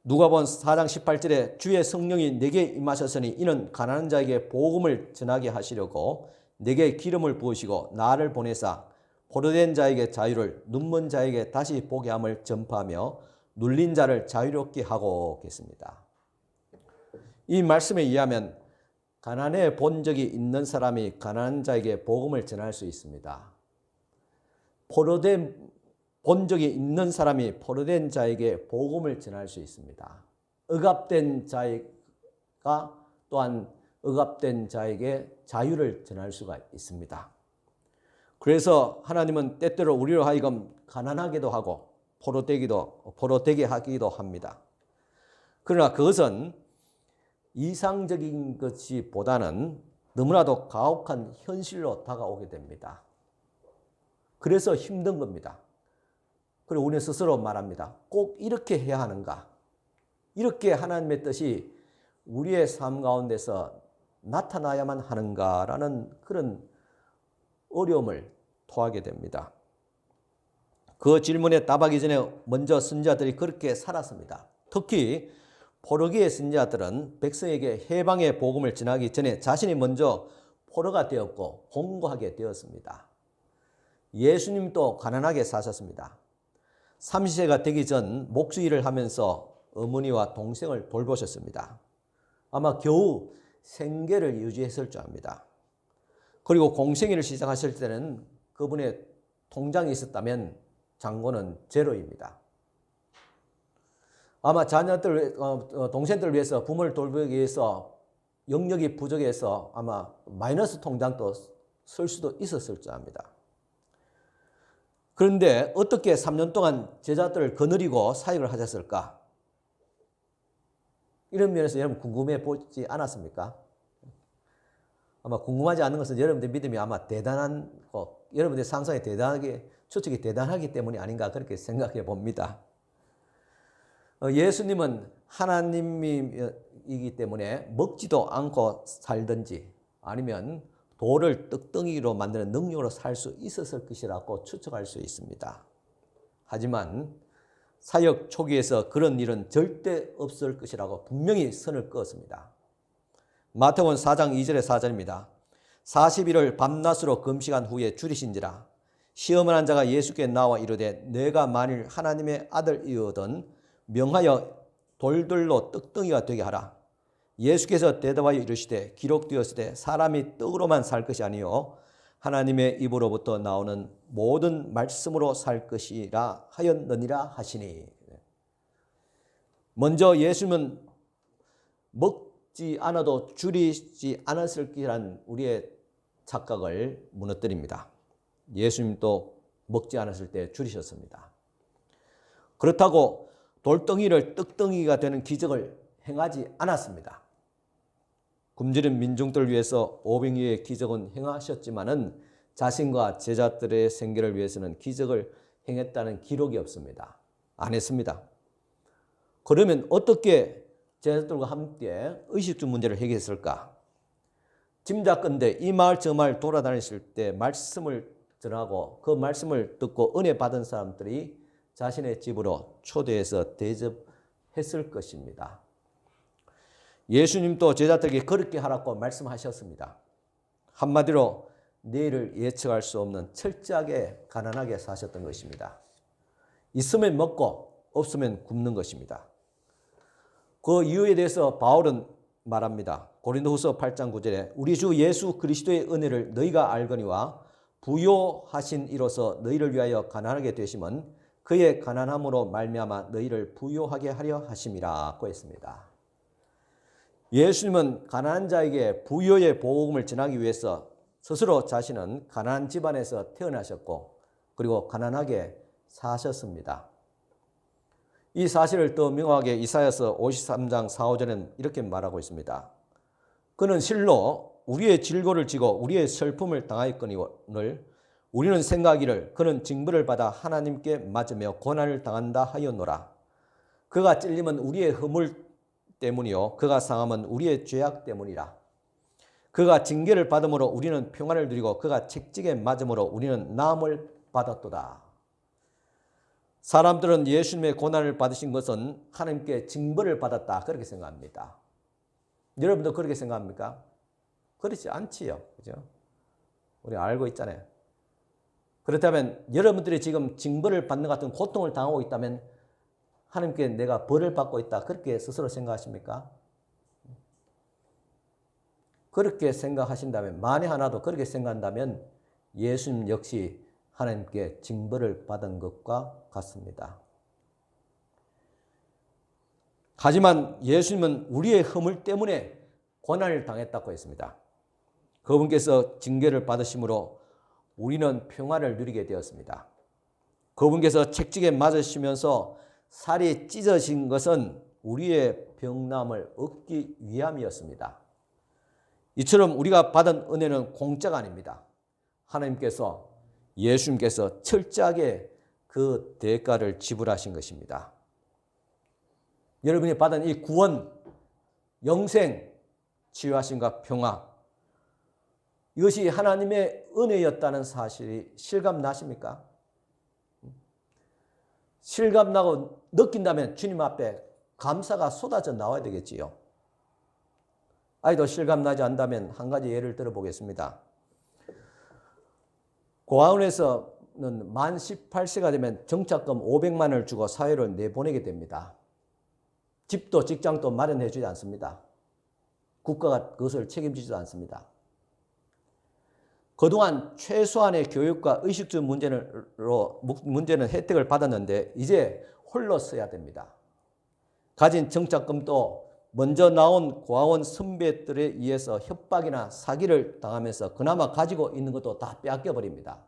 누가복음 4장 18절에 주의 성령이 내게 임하셨으니 이는 가난한 자에게 복음을 전하게 하시려고 내게 기름을 부으시고 나를 보내사 포로된 자에게 자유를 눈먼 자에게 다시 보게 함을 전파하며 눌린 자를 자유롭게 하고 계십니다. 이 말씀에 의하면 가난해 본 적이 있는 사람이 가난한 자에게 복음을 전할 수 있습니다. 포로된 본 적이 있는 사람이 포로된 자에게 복음을 전할 수 있습니다. 억압된 자가 또한 억압된 자에게 자유를 전할 수가 있습니다. 그래서 하나님은 때때로 우리로 하여금 가난하기도 하고 포로되게 하기도 합니다. 그러나 그것은 이상적인 것이보다는 너무나도 가혹한 현실로 다가오게 됩니다. 그래서 힘든 겁니다. 그리고 우리는 스스로 말합니다. 꼭 이렇게 해야 하는가? 이렇게 하나님의 뜻이 우리의 삶 가운데서 나타나야만 하는가라는 그런 어려움을 토하게 됩니다. 그 질문에 답하기 전에 먼저 선지자들이 그렇게 살았습니다. 특히 포로기의 선지자들은 백성에게 해방의 복음을 전하기 전에 자신이 먼저 포로가 되었고 공고하게 되었습니다. 예수님도 가난하게 사셨습니다. 30세가 되기 전 목수일을 하면서 어머니와 동생을 돌보셨습니다. 아마 겨우 생계를 유지했을 줄 압니다. 그리고 공생애를 시작하실 때는 그분의 통장이 있었다면 잔고는 제로입니다. 아마 자녀들, 동생들을 위해서 부모를 돌보기 위해서 영역이 부족해서 아마 마이너스 통장도 쓸 수도 있었을 줄 압니다. 그런데 어떻게 3년 동안 제자들을 거느리고 사역을 하셨을까? 이런 면에서 여러분 궁금해 보지 않았습니까? 아마 궁금하지 않은 것은 여러분들 믿음이 아마 대단한 거, 여러분들 상상이 대단하게, 추측이 대단하기 때문이 아닌가 그렇게 생각해 봅니다. 예수님은 하나님이기 때문에 먹지도 않고 살든지 아니면 돌을 떡덩이로 만드는 능력으로 살 수 있었을 것이라고 추측할 수 있습니다. 하지만 사역 초기에서 그런 일은 절대 없을 것이라고 분명히 선을 그었습니다. 마태복음 4장 2절의 4절입니다. 40일을 밤낮으로 금식한 후에 줄이신지라 시험을 한 자가 예수께 나와 이르되 내가 만일 하나님의 아들이거든 명하여 돌들로 떡덩이가 되게 하라. 예수께서 대답하여 이르시되 기록되었으되 사람이 떡으로만 살 것이 아니요 하나님의 입으로부터 나오는 모든 말씀으로 살 것이라 하였느니라 하시니. 먼저 예수님은 먹지 않아도 줄이지 않았을 것이라는 우리의 착각을 무너뜨립니다. 예수님도 먹지 않았을 때 줄이셨습니다. 그렇다고 돌덩이를 떡덩이가 되는 기적을 행하지 않았습니다. 굶주린 민중들을 위해서 오병이어의 기적은 행하셨지만은 자신과 제자들의 생계를 위해서는 기적을 행했다는 기록이 없습니다. 안 했습니다. 그러면 어떻게 제자들과 함께 의식주 문제를 해결했을까? 짐작건대 이 마을 저 마을 돌아다니실 때 말씀을 전하고 그 말씀을 듣고 은혜 받은 사람들이 자신의 집으로 초대해서 대접했을 것입니다. 예수님도 제자들에게 그렇게 하라고 말씀하셨습니다. 한마디로 내일을 예측할 수 없는 철저하게 가난하게 사셨던 것입니다. 있으면 먹고 없으면 굶는 것입니다. 그 이유에 대해서 바울은 말합니다. 고린도후서 8장 9절에 우리 주 예수 그리스도의 은혜를 너희가 알거니와 부요하신 이로써 너희를 위하여 가난하게 되심은 그의 가난함으로 말미암아 너희를 부요하게 하려 하심이라고 했습니다. 예수님은 가난한 자에게 부요의 복음을 전하기 위해서 스스로 자신은 가난한 집안에서 태어나셨고 그리고 가난하게 사셨습니다. 이 사실을 더 명확하게 이사야서 53장 4, 5절은 이렇게 말하고 있습니다. 그는 실로 우리의 질고를 지고 우리의 슬픔을 당하였거니를 우리는 생각하기를 그는 징벌을 받아 하나님께 맞으며 고난을 당한다 하였노라. 그가 찔림은 우리의 허물 때문이요 그가 상함은 우리의 죄악 때문이라. 그가 징계를 받음으로 우리는 평안을 누리고 그가 책찍에 맞음으로 우리는 나음을 받았도다. 사람들은 예수님의 고난을 받으신 것은 하나님께 징벌을 받았다 그렇게 생각합니다. 여러분도 그렇게 생각합니까? 그렇지 않지요. 그죠? 우리 알고 있잖아요. 그렇다면 여러분들이 지금 징벌을 받는 같은 고통을 당하고 있다면 하나님께 내가 벌을 받고 있다 그렇게 스스로 생각하십니까? 그렇게 생각하신다면 만에 하나도 그렇게 생각한다면 예수님 역시 하나님께 징벌을 받은 것과 같습니다. 하지만 예수님은 우리의 허물 때문에 고난을 당했다고 했습니다. 그분께서 징계를 받으심으로 우리는 평안을 누리게 되었습니다. 그분께서 책찍에 맞으시면서 살이 찢어진 것은 우리의 병남을 얻기 위함이었습니다. 이처럼 우리가 받은 은혜는 공짜가 아닙니다. 하나님께서 예수님께서 철저하게 그 대가를 지불하신 것입니다. 여러분이 받은 이 구원, 영생, 치유하심과 평화 이것이 하나님의 은혜였다는 사실이 실감 나십니까? 실감나고 느낀다면 주님 앞에 감사가 쏟아져 나와야 되겠지요. 아직도 실감나지 않다면 한 가지 예를 들어보겠습니다. 고아원에서는 만 18세가 되면 정착금 500만 원을 주고 사회를 내보내게 됩니다. 집도 직장도 마련해 주지 않습니다. 국가가 그것을 책임지지도 않습니다. 그동안 최소한의 교육과 의식주 문제는 혜택을 받았는데 이제 홀로 써야 됩니다. 가진 정착금도 먼저 나온 고아원 선배들에 의해서 협박이나 사기를 당하면서 그나마 가지고 있는 것도 다 빼앗겨버립니다.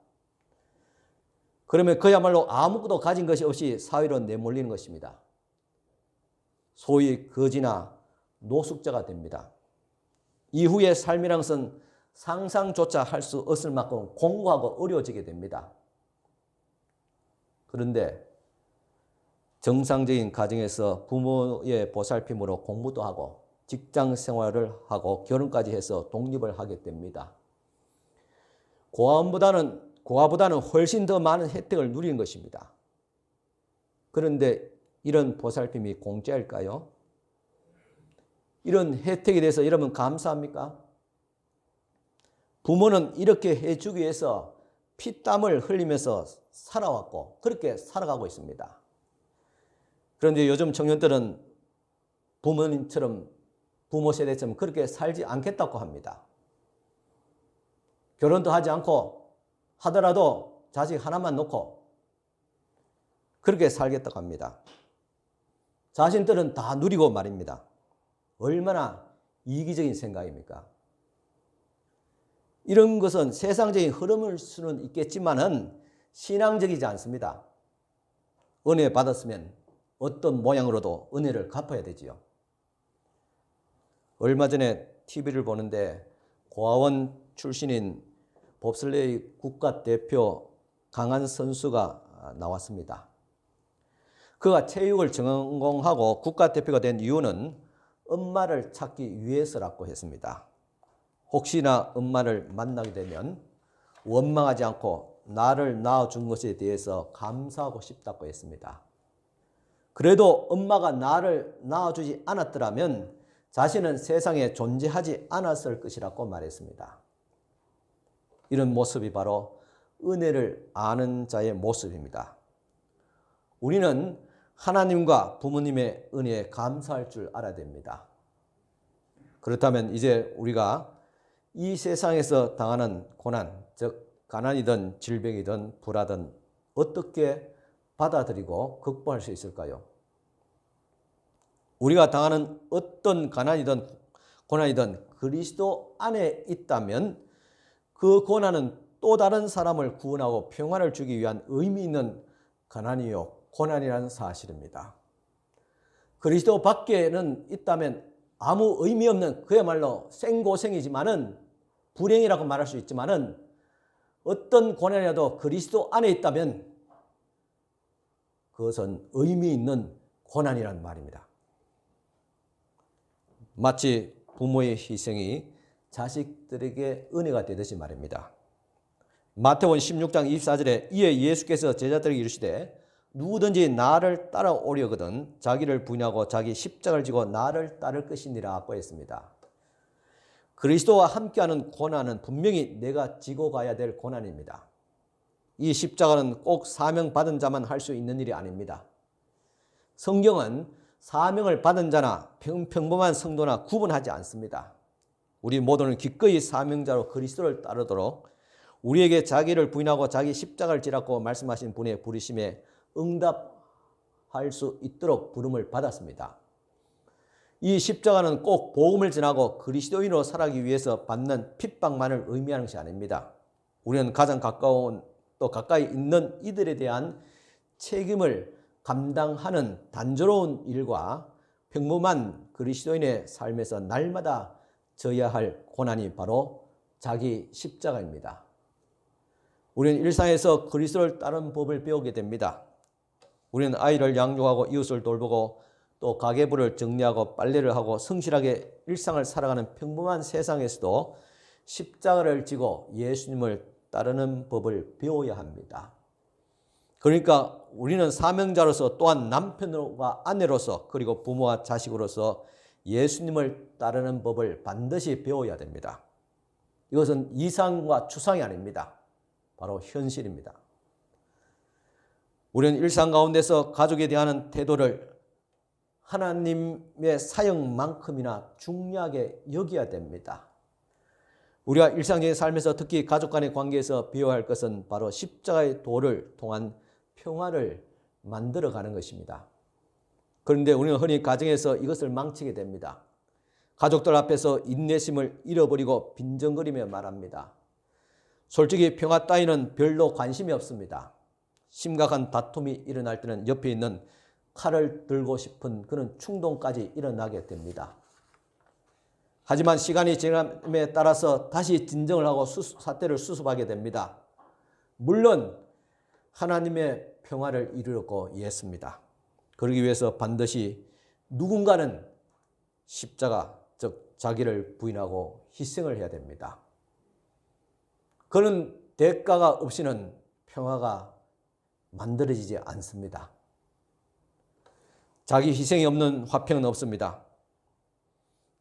그러면 그야말로 아무것도 가진 것이 없이 사회로 내몰리는 것입니다. 소위 거지나 노숙자가 됩니다. 이후의 삶이란 것은 상상조차 할 수 없을 만큼 공고하고 어려워지게 됩니다. 그런데 정상적인 가정에서 부모의 보살핌으로 공부도 하고 직장 생활을 하고 결혼까지 해서 독립을 하게 됩니다. 고아보다는 훨씬 더 많은 혜택을 누리는 것입니다. 그런데 이런 보살핌이 공짜일까요? 이런 혜택에 대해서 여러분 감사합니까? 부모는 이렇게 해주기 위해서 피땀을 흘리면서 살아왔고 그렇게 살아가고 있습니다. 그런데 요즘 청년들은 부모님처럼 부모 세대처럼 그렇게 살지 않겠다고 합니다. 결혼도 하지 않고 하더라도 자식 하나만 놓고 그렇게 살겠다고 합니다. 자신들은 다 누리고 말입니다. 얼마나 이기적인 생각입니까? 이런 것은 세상적인 흐름일 수는 있겠지만은 신앙적이지 않습니다. 은혜 받았으면 어떤 모양으로도 은혜를 갚아야 되지요. 얼마 전에 TV를 보는데 고아원 출신인 봅슬레이 국가대표 강한 선수가 나왔습니다. 그가 체육을 전공하고 국가대표가 된 이유는 엄마를 찾기 위해서라고 했습니다. 혹시나 엄마를 만나게 되면 원망하지 않고 나를 낳아준 것에 대해서 감사하고 싶다고 했습니다. 그래도 엄마가 나를 낳아주지 않았더라면 자신은 세상에 존재하지 않았을 것이라고 말했습니다. 이런 모습이 바로 은혜를 아는 자의 모습입니다. 우리는 하나님과 부모님의 은혜에 감사할 줄 알아야 됩니다. 그렇다면 이제 우리가 이 세상에서 당하는 고난, 즉 가난이든 질병이든 불화든 어떻게 받아들이고 극복할 수 있을까요? 우리가 당하는 어떤 가난이든 고난이든 그리스도 안에 있다면 그 고난은 또 다른 사람을 구원하고 평안을 주기 위한 의미 있는 가난이요 고난이라는 사실입니다. 그리스도 밖에는 있다면 아무 의미 없는 그야말로 생고생이지만은 불행이라고 말할 수 있지만은 어떤 고난이라도 그리스도 안에 있다면 그것은 의미 있는 고난이란 말입니다. 마치 부모의 희생이 자식들에게 은혜가 되듯이 말입니다. 마태복음 16장 24절에 이에 예수께서 제자들에게 이르시되 누구든지 나를 따라오려거든 자기를 부인하고 자기 십자가를 지고 나를 따를 것이니라고 했습니다. 그리스도와 함께하는 고난은 분명히 내가 지고 가야 될 고난입니다. 이 십자가는 꼭 사명받은 자만 할 수 있는 일이 아닙니다. 성경은 사명을 받은 자나 평범한 성도나 구분하지 않습니다. 우리 모두는 기꺼이 사명자로 그리스도를 따르도록 우리에게 자기를 부인하고 자기 십자가를 지라고 말씀하신 분의 부르심에 응답할 수 있도록 부름을 받았습니다. 이 십자가는 꼭 복음을 전하고 그리스도인으로 살아가기 위해서 받는 핍박만을 의미하는 것이 아닙니다. 우리는 가장 가까운 또 가까이 있는 이들에 대한 책임을 감당하는 단조로운 일과 평범한 그리스도인의 삶에서 날마다 져야 할 고난이 바로 자기 십자가입니다. 우리는 일상에서 그리스도를 따르는 법을 배우게 됩니다. 우리는 아이를 양육하고 이웃을 돌보고 또 가계부를 정리하고 빨래를 하고 성실하게 일상을 살아가는 평범한 세상에서도 십자가를 지고 예수님을 따르는 법을 배워야 합니다. 그러니까 우리는 사명자로서 또한 남편과 아내로서 그리고 부모와 자식으로서 예수님을 따르는 법을 반드시 배워야 됩니다. 이것은 이상과 추상이 아닙니다. 바로 현실입니다. 우리는 일상 가운데서 가족에 대한 태도를 하나님의 사역만큼이나 중요하게 여겨야 됩니다. 우리가 일상적인 삶에서 특히 가족 간의 관계에서 배워야 할 것은 바로 십자가의 도를 통한 평화를 만들어가는 것입니다. 그런데 우리는 흔히 가정에서 이것을 망치게 됩니다. 가족들 앞에서 인내심을 잃어버리고 빈정거리며 말합니다. 솔직히 평화 따위는 별로 관심이 없습니다. 심각한 다툼이 일어날 때는 옆에 있는 칼을 들고 싶은 그런 충동까지 일어나게 됩니다. 하지만 시간이 지남에 따라서 다시 진정을 하고 사태를 수습하게 됩니다. 물론 하나님의 평화를 이루려고 했습니다. 그러기 위해서 반드시 누군가는 십자가, 즉 자기를 부인하고 희생을 해야 됩니다. 그런 대가가 없이는 평화가 만들어지지 않습니다. 자기 희생이 없는 화평은 없습니다.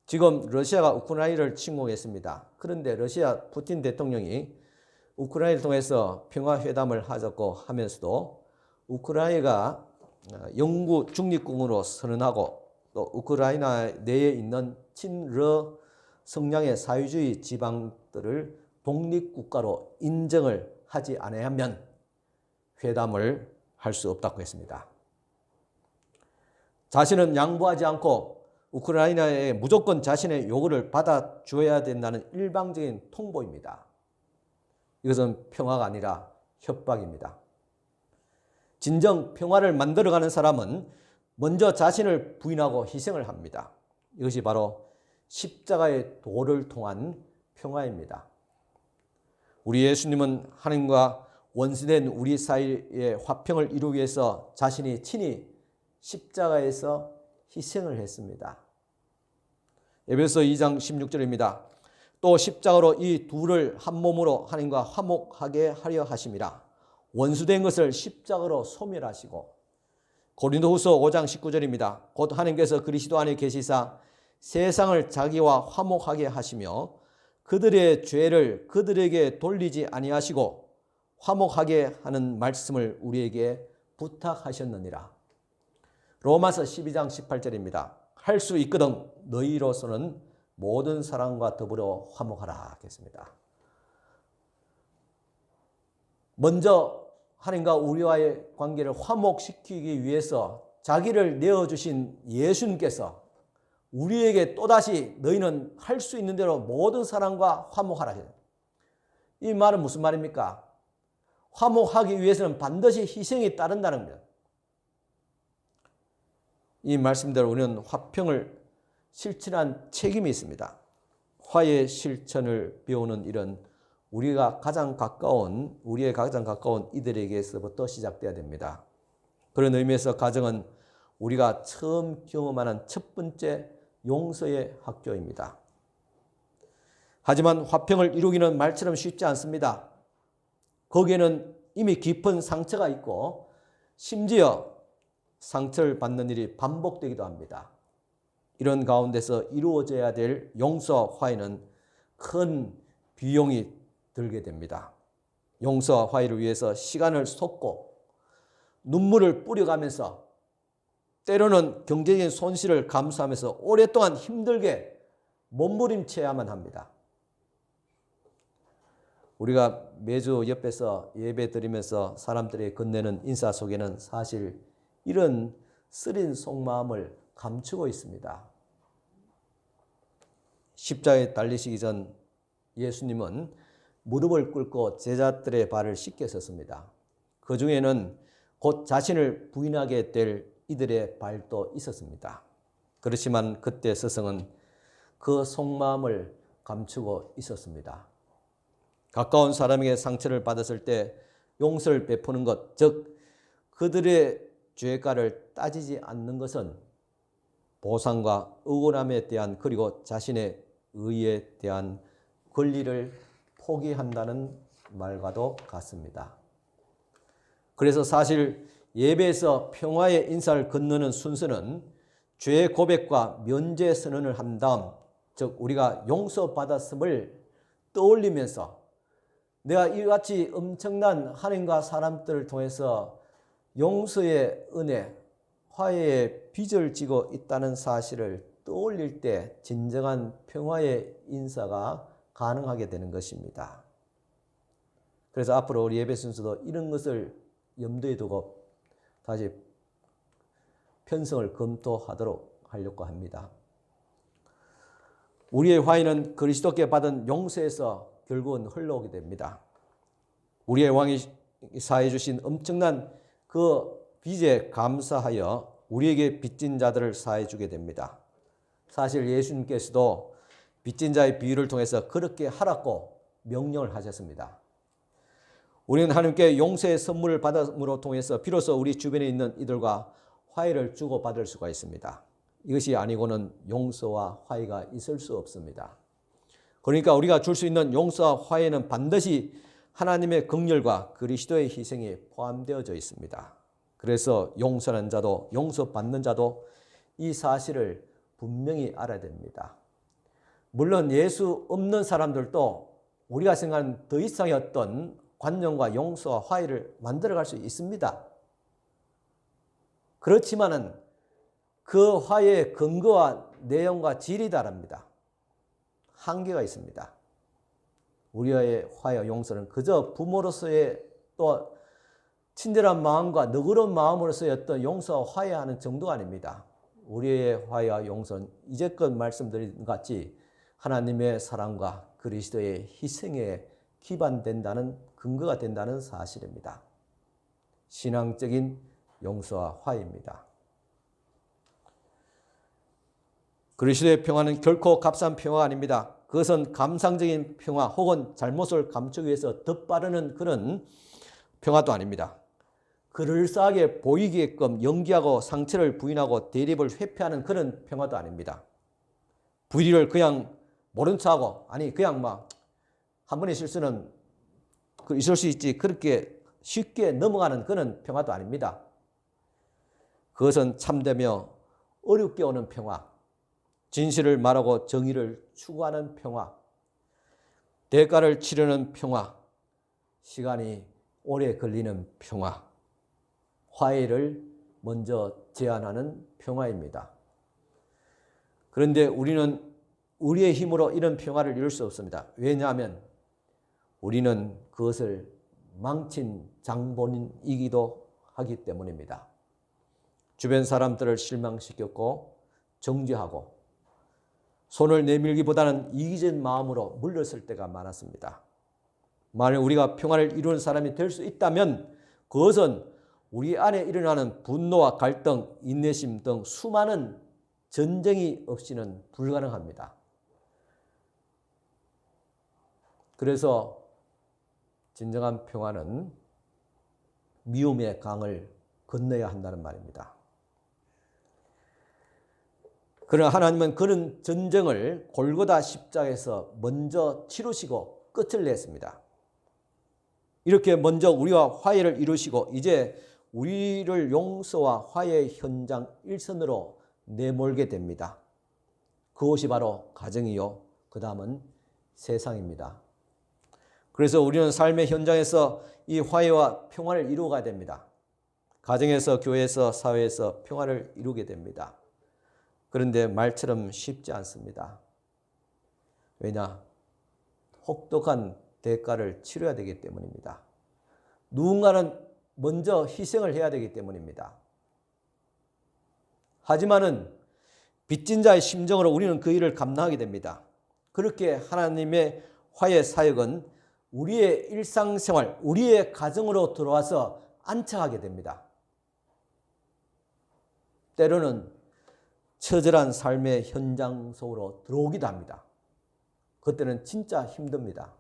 지금 러시아가 우크라이나를 침공했습니다. 그런데 러시아 푸틴 대통령이 우크라이나를 통해서 평화회담을 하자고 하면서도 우크라이나가 영구 중립국으로 선언하고 또 우크라이나 내에 있는 친러 성향의 사회주의 지방들을 독립국가로 인정을 하지 않으면 회담을 할 수 없다고 했습니다. 자신은 양보하지 않고 우크라이나에 무조건 자신의 요구를 받아줘야 된다는 일방적인 통보입니다. 이것은 평화가 아니라 협박입니다. 진정 평화를 만들어가는 사람은 먼저 자신을 부인하고 희생을 합니다. 이것이 바로 십자가의 도를 통한 평화입니다. 우리 예수님은 하나님과 원수된 우리 사이의 화평을 이루기 위해서 자신이 친히 십자가에서 희생을 했습니다. 에베소 2장 16절입니다. 또 십자가로 이 둘을 한 몸으로 하나님과 화목하게 하려 하심이라. 원수된 것을 십자가로 소멸하시고. 고린도후서 5장 19절입니다. 곧 하나님께서 그리스도 안에 계시사 세상을 자기와 화목하게 하시며 그들의 죄를 그들에게 돌리지 아니하시고 화목하게 하는 말씀을 우리에게 부탁하셨느니라. 로마서 12장 18절입니다. 할 수 있거든 너희로서는 모든 사람과 더불어 화목하라 하겠습니다. 먼저 하나님과 우리와의 관계를 화목시키기 위해서 자기를 내어주신 예수님께서 우리에게 또다시 너희는 할 수 있는 대로 모든 사람과 화목하라. 이 말은 무슨 말입니까? 화목하기 위해서는 반드시 희생이 따른다는 겁니다. 이 말씀대로 우리는 화평을 실천한 책임이 있습니다. 화해 실천을 배우는 일은 우리의 가장 가까운 이들에게서부터 시작돼야 됩니다. 그런 의미에서 가정은 우리가 처음 경험하는 첫 번째 용서의 학교입니다. 하지만 화평을 이루기는 말처럼 쉽지 않습니다. 거기에는 이미 깊은 상처가 있고 심지어 상처를 받는 일이 반복되기도 합니다. 이런 가운데서 이루어져야 될 용서와 화해는 큰 비용이 들게 됩니다. 용서와 화해를 위해서 시간을 쏟고 눈물을 뿌려가면서 때로는 경제적인 손실을 감수하면서 오랫동안 힘들게 몸부림쳐야만 합니다. 우리가 매주 옆에서 예배 드리면서 사람들이 건네는 인사 속에는 사실 이런 쓰린 속마음을 감추고 있습니다. 십자가에 달리시기 전 예수님은 무릎을 꿇고 제자들의 발을 씻겼었습니다. 그 중에는 곧 자신을 부인하게 될 이들의 발도 있었습니다. 그렇지만 그때 스승은 그 속마음을 감추고 있었습니다. 가까운 사람에게 상처를 받았을 때 용서를 베푸는 것, 즉 그들의 죄가를 따지지 않는 것은 보상과 억울함에 대한 그리고 자신의 의에 대한 권리를 포기한다는 말과도 같습니다. 그래서 사실 예배에서 평화의 인사를 건너는 순서는 죄 고백과 면제 선언을 한 다음, 즉 우리가 용서받았음을 떠올리면서 내가 이같이 엄청난 하나님과 사람들을 통해서 용서의 은혜, 화해의 빚을 지고 있다는 사실을 떠올릴 때 진정한 평화의 인사가 가능하게 되는 것입니다. 그래서 앞으로 우리 예배 순서도 이런 것을 염두에 두고 다시 편성을 검토하도록 하려고 합니다. 우리의 화해는 그리스도께 받은 용서에서 결국은 흘러오게 됩니다. 우리의 왕이 사해 주신 엄청난 그 빚에 감사하여 우리에게 빚진 자들을 사해 주게 됩니다. 사실 예수님께서도 빚진 자의 비유를 통해서 그렇게 하라고 명령을 하셨습니다. 우리는 하나님께 용서의 선물을 받음으로 통해서 비로소 우리 주변에 있는 이들과 화해를 주고받을 수가 있습니다. 이것이 아니고는 용서와 화해가 있을 수 없습니다. 그러니까 우리가 줄 수 있는 용서와 화해는 반드시 하나님의 긍휼과 그리스도의 희생이 포함되어져 있습니다. 그래서 용서하는 자도 용서받는 자도 이 사실을 분명히 알아야 됩니다. 물론 예수 없는 사람들도 우리가 생각하는 더 이상의 어떤 관념과 용서와 화해를 만들어갈 수 있습니다. 그렇지만은 그 화해의 근거와 내용과 질이 다릅니다. 한계가 있습니다. 우리의 화해와 용서는 그저 부모로서의 또 친절한 마음과 너그러운 마음으로서의 어떤 용서와 화해하는 정도가 아닙니다. 우리의 화해와 용서는 이제껏 말씀드린 것 같이 하나님의 사랑과 그리스도의 희생에 기반된다는 근거가 된다는 사실입니다. 신앙적인 용서와 화해입니다. 그리스도의 평화는 결코 값싼 평화가 아닙니다. 그것은 감상적인 평화 혹은 잘못을 감추기 위해서 덧바르는 그런 평화도 아닙니다. 그럴싸하게 보이게끔 연기하고 상처를 부인하고 대립을 회피하는 그런 평화도 아닙니다. 불의를 그냥 모른 척하고 그냥 한 번의 실수는 있을 수 있지 그렇게 쉽게 넘어가는 그런 평화도 아닙니다. 그것은 참되며 어렵게 오는 평화, 진실을 말하고 정의를 추구하는 평화, 대가를 치르는 평화, 시간이 오래 걸리는 평화, 화해를 먼저 제안하는 평화입니다. 그런데 우리는 우리의 힘으로 이런 평화를 이룰 수 없습니다. 왜냐하면 우리는 그것을 망친 장본인이기도 하기 때문입니다. 주변 사람들을 실망시켰고 정죄하고 손을 내밀기보다는 이기적인 마음으로 물러설 때가 많았습니다. 만약 우리가 평화를 이루는 사람이 될 수 있다면 그것은 우리 안에 일어나는 분노와 갈등, 인내심 등 수많은 전쟁이 없이는 불가능합니다. 그래서 진정한 평화는 미움의 강을 건너야 한다는 말입니다. 그러나 하나님은 그런 전쟁을 골고다 십자가에서 먼저 치르시고 끝을 냈습니다. 이렇게 먼저 우리와 화해를 이루시고 이제 우리를 용서와 화해의 현장 일선으로 내몰게 됩니다. 그것이 바로 가정이요. 그 다음은 세상입니다. 그래서 우리는 삶의 현장에서 이 화해와 평화를 이루어가야 됩니다. 가정에서, 교회에서, 사회에서 평화를 이루게 됩니다. 그런데 말처럼 쉽지 않습니다. 왜냐? 혹독한 대가를 치러야 되기 때문입니다. 누군가는 먼저 희생을 해야 되기 때문입니다. 하지만은 빚진 자의 심정으로 우리는 그 일을 감당하게 됩니다. 그렇게 하나님의 화해 사역은 우리의 일상생활, 우리의 가정으로 들어와서 안착하게 됩니다. 때로는 처절한 삶의 현장 속으로 들어오기도 합니다. 그때는 진짜 힘듭니다.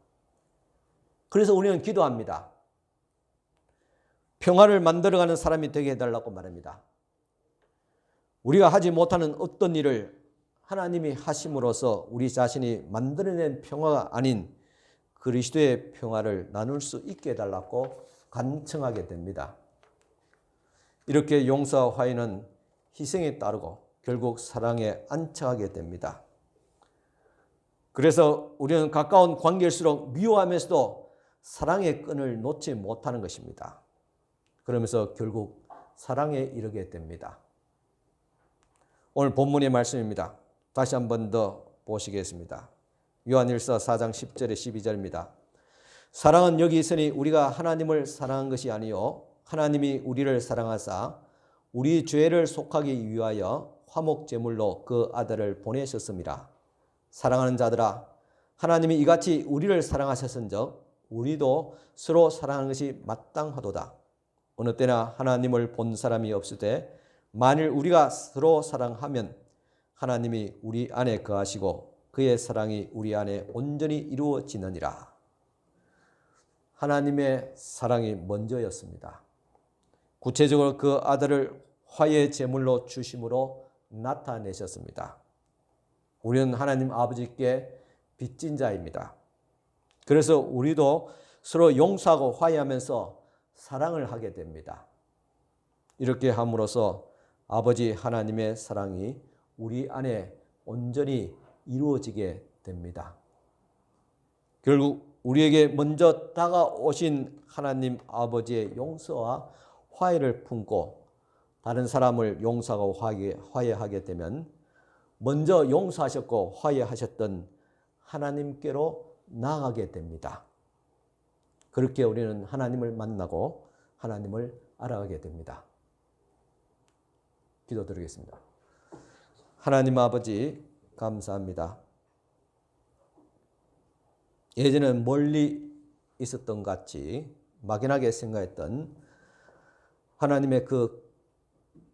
그래서 우리는 기도합니다. 평화를 만들어가는 사람이 되게 해달라고 말합니다. 우리가 하지 못하는 어떤 일을 하나님이 하심으로써 우리 자신이 만들어낸 평화가 아닌 그리스도의 평화를 나눌 수 있게 해달라고 간청하게 됩니다. 이렇게 용서와 화해는 희생에 따르고 결국 사랑에 안착하게 됩니다. 그래서 우리는 가까운 관계일수록 미워하면서도 사랑의 끈을 놓지 못하는 것입니다. 그러면서 결국 사랑에 이르게 됩니다. 오늘 본문의 말씀입니다. 다시 한 번 더 보시겠습니다. 요한일서 4장 10절에 12절입니다. 사랑은 여기 있으니 우리가 하나님을 사랑한 것이 아니요 하나님이 우리를 사랑하사 우리 죄를 속하기 위하여 화목제물로 그 아들을 보내셨습니다. 사랑하는 자들아, 하나님이 이같이 우리를 사랑하셨은즉 우리도 서로 사랑하는 것이 마땅하도다. 어느 때나 하나님을 본 사람이 없으되 만일 우리가 서로 사랑하면 하나님이 우리 안에 거하시고 그의 사랑이 우리 안에 온전히 이루어지느니라. 하나님의 사랑이 먼저였습니다. 구체적으로 그 아들을 화해 제물로 주심으로 나타내셨습니다. 우리는 하나님 아버지께 빚진 자입니다. 그래서 우리도 서로 용서하고 화해하면서 사랑을 하게 됩니다. 이렇게 함으로써 아버지 하나님의 사랑이 우리 안에 온전히 이루어지게 됩니다. 결국 우리에게 먼저 다가오신 하나님 아버지의 용서와 화해를 품고 다른 사람을 용서하고 화해하게 되면 먼저 용서하셨고 화해하셨던 하나님께로 나아가게 됩니다. 그렇게 우리는 하나님을 만나고 하나님을 알아가게 됩니다. 기도드리겠습니다. 하나님 아버지 감사합니다. 예전엔 멀리 있었던 같이 막연하게 생각했던 하나님의 그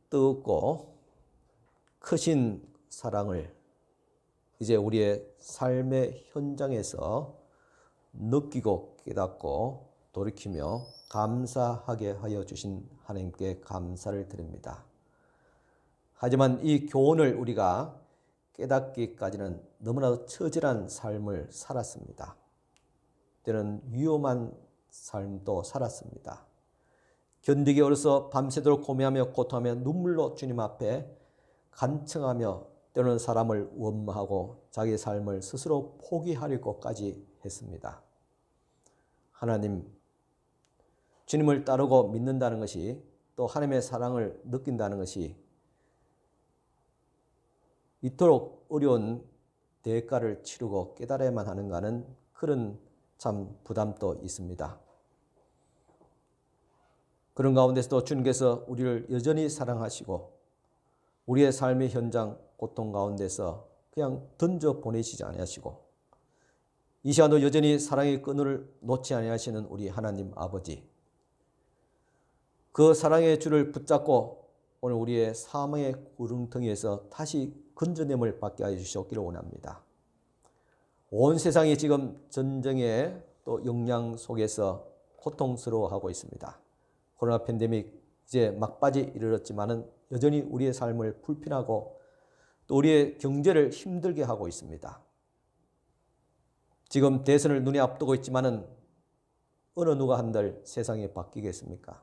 뜨겁고 크신 사랑을 이제 우리의 삶의 현장에서 느끼고 깨닫고 돌이키며 감사하게 하여 주신 하나님께 감사를 드립니다. 하지만 이 교훈을 우리가 깨닫기까지는 너무나도 처절한 삶을 살았습니다. 때는 위험한 삶도 살았습니다. 견디기 어려서 밤새도록 고민하며 고통하며 눈물로 주님 앞에 간청하며 때로는 사람을 원망하고 자기 삶을 스스로 포기하려고까지 했습니다. 하나님, 주님을 따르고 믿는다는 것이 또 하나님의 사랑을 느낀다는 것이 이토록 어려운 대가를 치르고 깨달아야만 하는가는 그런 참 부담도 있습니다. 그런 가운데서도 주님께서 우리를 여전히 사랑하시고 우리의 삶의 현장 고통 가운데서 그냥 던져 보내시지 아니하시고 이 시간도 여전히 사랑의 끈을 놓지 아니하시는 우리 하나님 아버지, 그 사랑의 줄을 붙잡고 오늘 우리의 사망의 구렁텅이에서 다시 건져냄을 받게 하여 주시기를 원합니다. 온 세상이 지금 전쟁의 또 영향 속에서 고통스러워하고 있습니다. 코로나 팬데믹 이제 막바지 이르렀지만은 여전히 우리의 삶을 불편하고 또 우리의 경제를 힘들게 하고 있습니다. 지금 대선을 눈에 앞두고 있지만은 어느 누가 한들 세상이 바뀌겠습니까?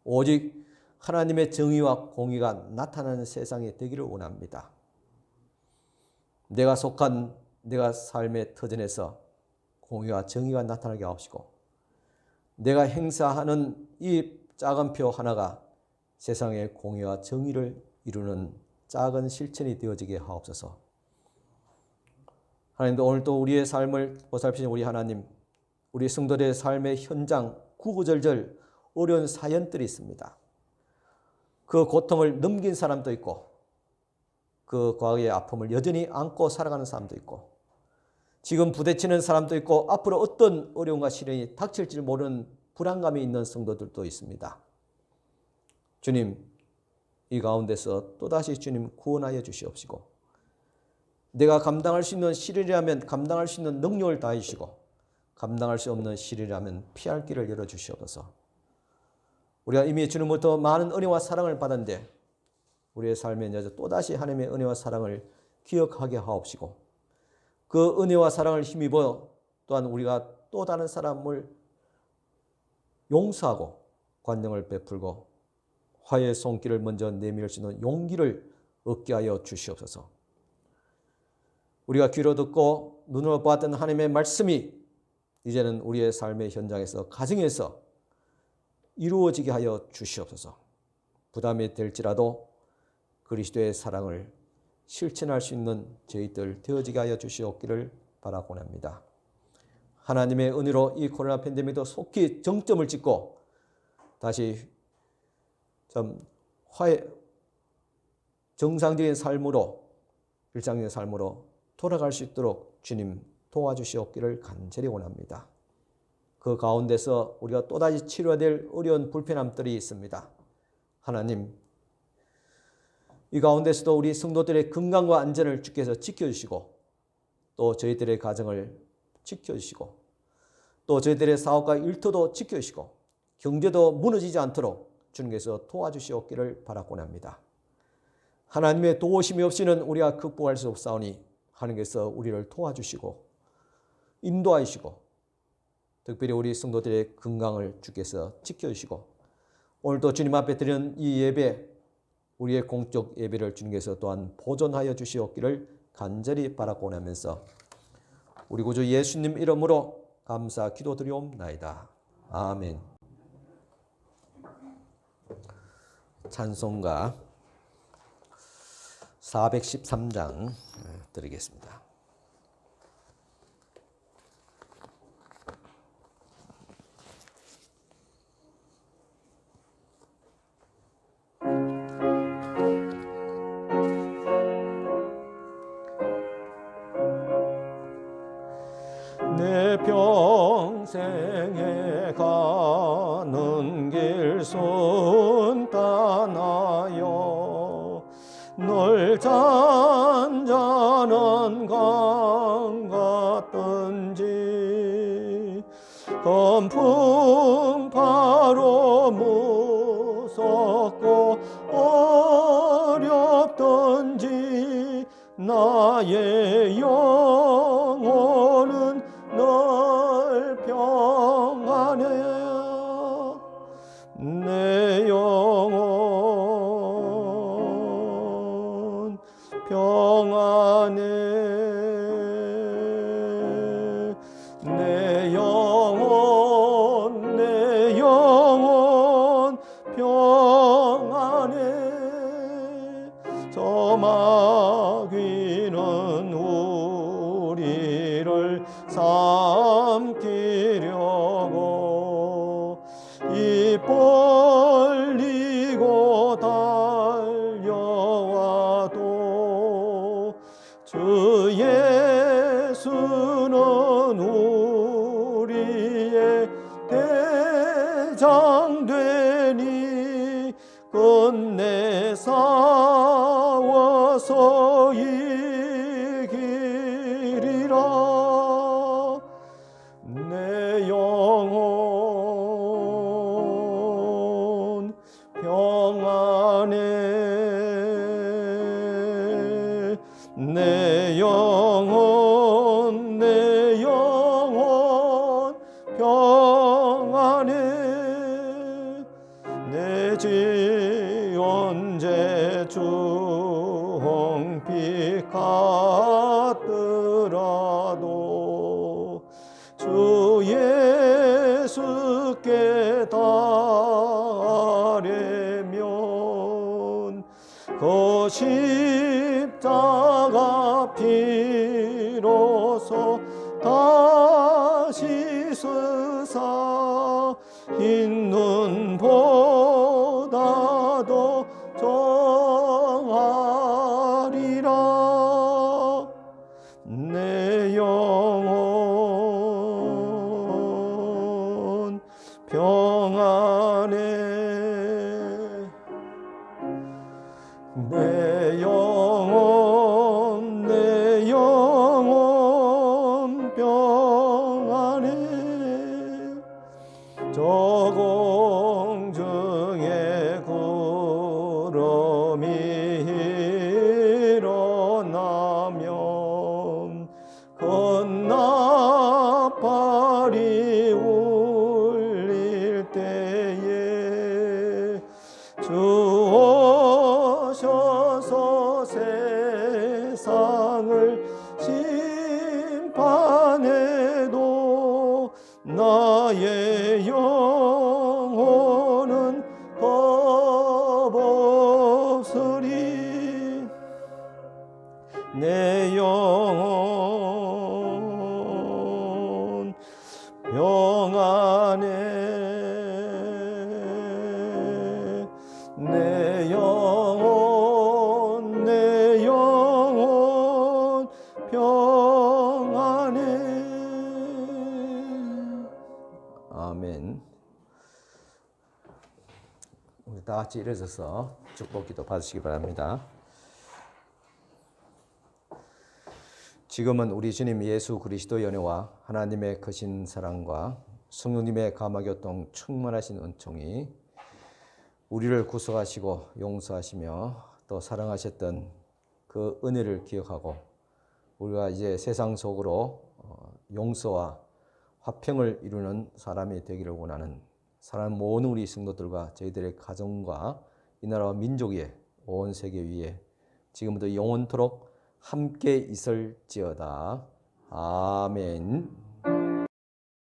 오직 하나님의 정의와 공의가 나타나는 세상이 되기를 원합니다. 내가 속한 내가 삶의 터전에서 공의와 정의가 나타나게 하옵시고 내가 행사하는 이 작은 표 하나가 세상의 공의와 정의를 이루는 작은 실천이 되어지게 하옵소서. 하나님도 오늘 또 우리의 삶을 보살피신 우리 하나님, 우리 성도들의 삶의 현장 구구절절 어려운 사연들이 있습니다. 그 고통을 넘긴 사람도 있고 그 과거의 아픔을 여전히 안고 살아가는 사람도 있고 지금 부대치는 사람도 있고 앞으로 어떤 어려움과 시련이 닥칠지 모르는 불안감이 있는 성도들도 있습니다. 주님, 이 가운데서 또다시 주님 구원하여 주시옵시고 내가 감당할 수 있는 시련이라면 감당할 수 있는 능력을 다해 주시고 감당할 수 없는 시련이라면 피할 길을 열어주시옵소서. 우리가 이미 주님부터 많은 은혜와 사랑을 받았는데 우리의 삶에 이제 또다시 하나님의 은혜와 사랑을 기억하게 하옵시고 그 은혜와 사랑을 힘입어 또한 우리가 또 다른 사람을 용서하고 관용을 베풀고 화해의 손길을 먼저 내밀 수 있는 용기를 얻게 하여 주시옵소서. 우리가 귀로 듣고 눈으로 보았던 하나님의 말씀이 이제는 우리의 삶의 현장에서, 가정에서 이루어지게 하여 주시옵소서. 부담이 될지라도 그리스도의 사랑을 실천할 수 있는 저희들 되어지게 하여 주시옵기를 바라곤 합니다. 하나님의 은혜로 이 코로나 팬데믹도 속히 정점을 찍고 다시 좀 정상적인 삶으로, 일상적인 삶으로 돌아갈 수 있도록 주님 도와주시옵기를 간절히 원합니다. 그 가운데서 우리가 또다시 치료해야 될 어려운 불편함들이 있습니다. 하나님, 이 가운데서도 우리 성도들의 건강과 안전을 주께서 지켜주시고, 또 저희들의 가정을 지켜주시고, 또 저희들의 사업과 일터도 지켜주시고, 경제도 무너지지 않도록 주님께서 도와주시옵기를 바라곤 합니다. 하나님의 도우심이 없이는 우리가 극복할 수 없사오니 하나님께서 우리를 도와주시고 인도하시고, 특별히 우리 성도들의 건강을 주께서 지켜주시고, 오늘도 주님 앞에 드리는 이 예배, 우리의 공적 예배를 주님께서 또한 보존하여 주시옵기를 간절히 바라곤 하면서 우리 구주 예수님 이름으로 감사 기도드리옵나이다. 아멘. 찬송가 413장 드리겠습니다. 내 평생에 가는 길 순탄하여 널 잔잔한 강 같든지 검풍파로 무섭고 어렵든지 나의 영혼은 널 평안해. 내 영혼 평안해. 내 영혼 평안해. 저 마귀는 우리를 삼키려고 입 벌리고 달려와도 주 예수는 우리의 대장 되니 끝내 싸워서 이기리라. 내 영혼 평안해. 내 영혼 평안해. 내 지언제 주홍빛 같더라도 주 예수께 닿으려면 그 십자가 피로서 다시 쓰사 흰 눈보다도 정하리라. 내 영혼 평안해. 내 영혼 평안해. 저 공중에 구름이 일어나면 큰 나팔이 울릴 때에 평안해 내 영혼 평안해. 아멘. 우리 다 같이 일어서서 축복기도 받으시기 바랍니다. 지금은 우리 주님 예수 그리스도의 은혜와 하나님의 크신 사랑과 성령님의 감화교통 충만하신 은총이 우리를 구속하시고 용서하시며 또 사랑하셨던 그 은혜를 기억하고 우리가 이제 세상 속으로 용서와 화평을 이루는 사람이 되기를 원하는 사랑하는 모든 우리 성도들과 저희들의 가정과 이 나라와 민족 위에 온 세계 위에 지금부터 영원토록 함께 있을지어다. 아멘.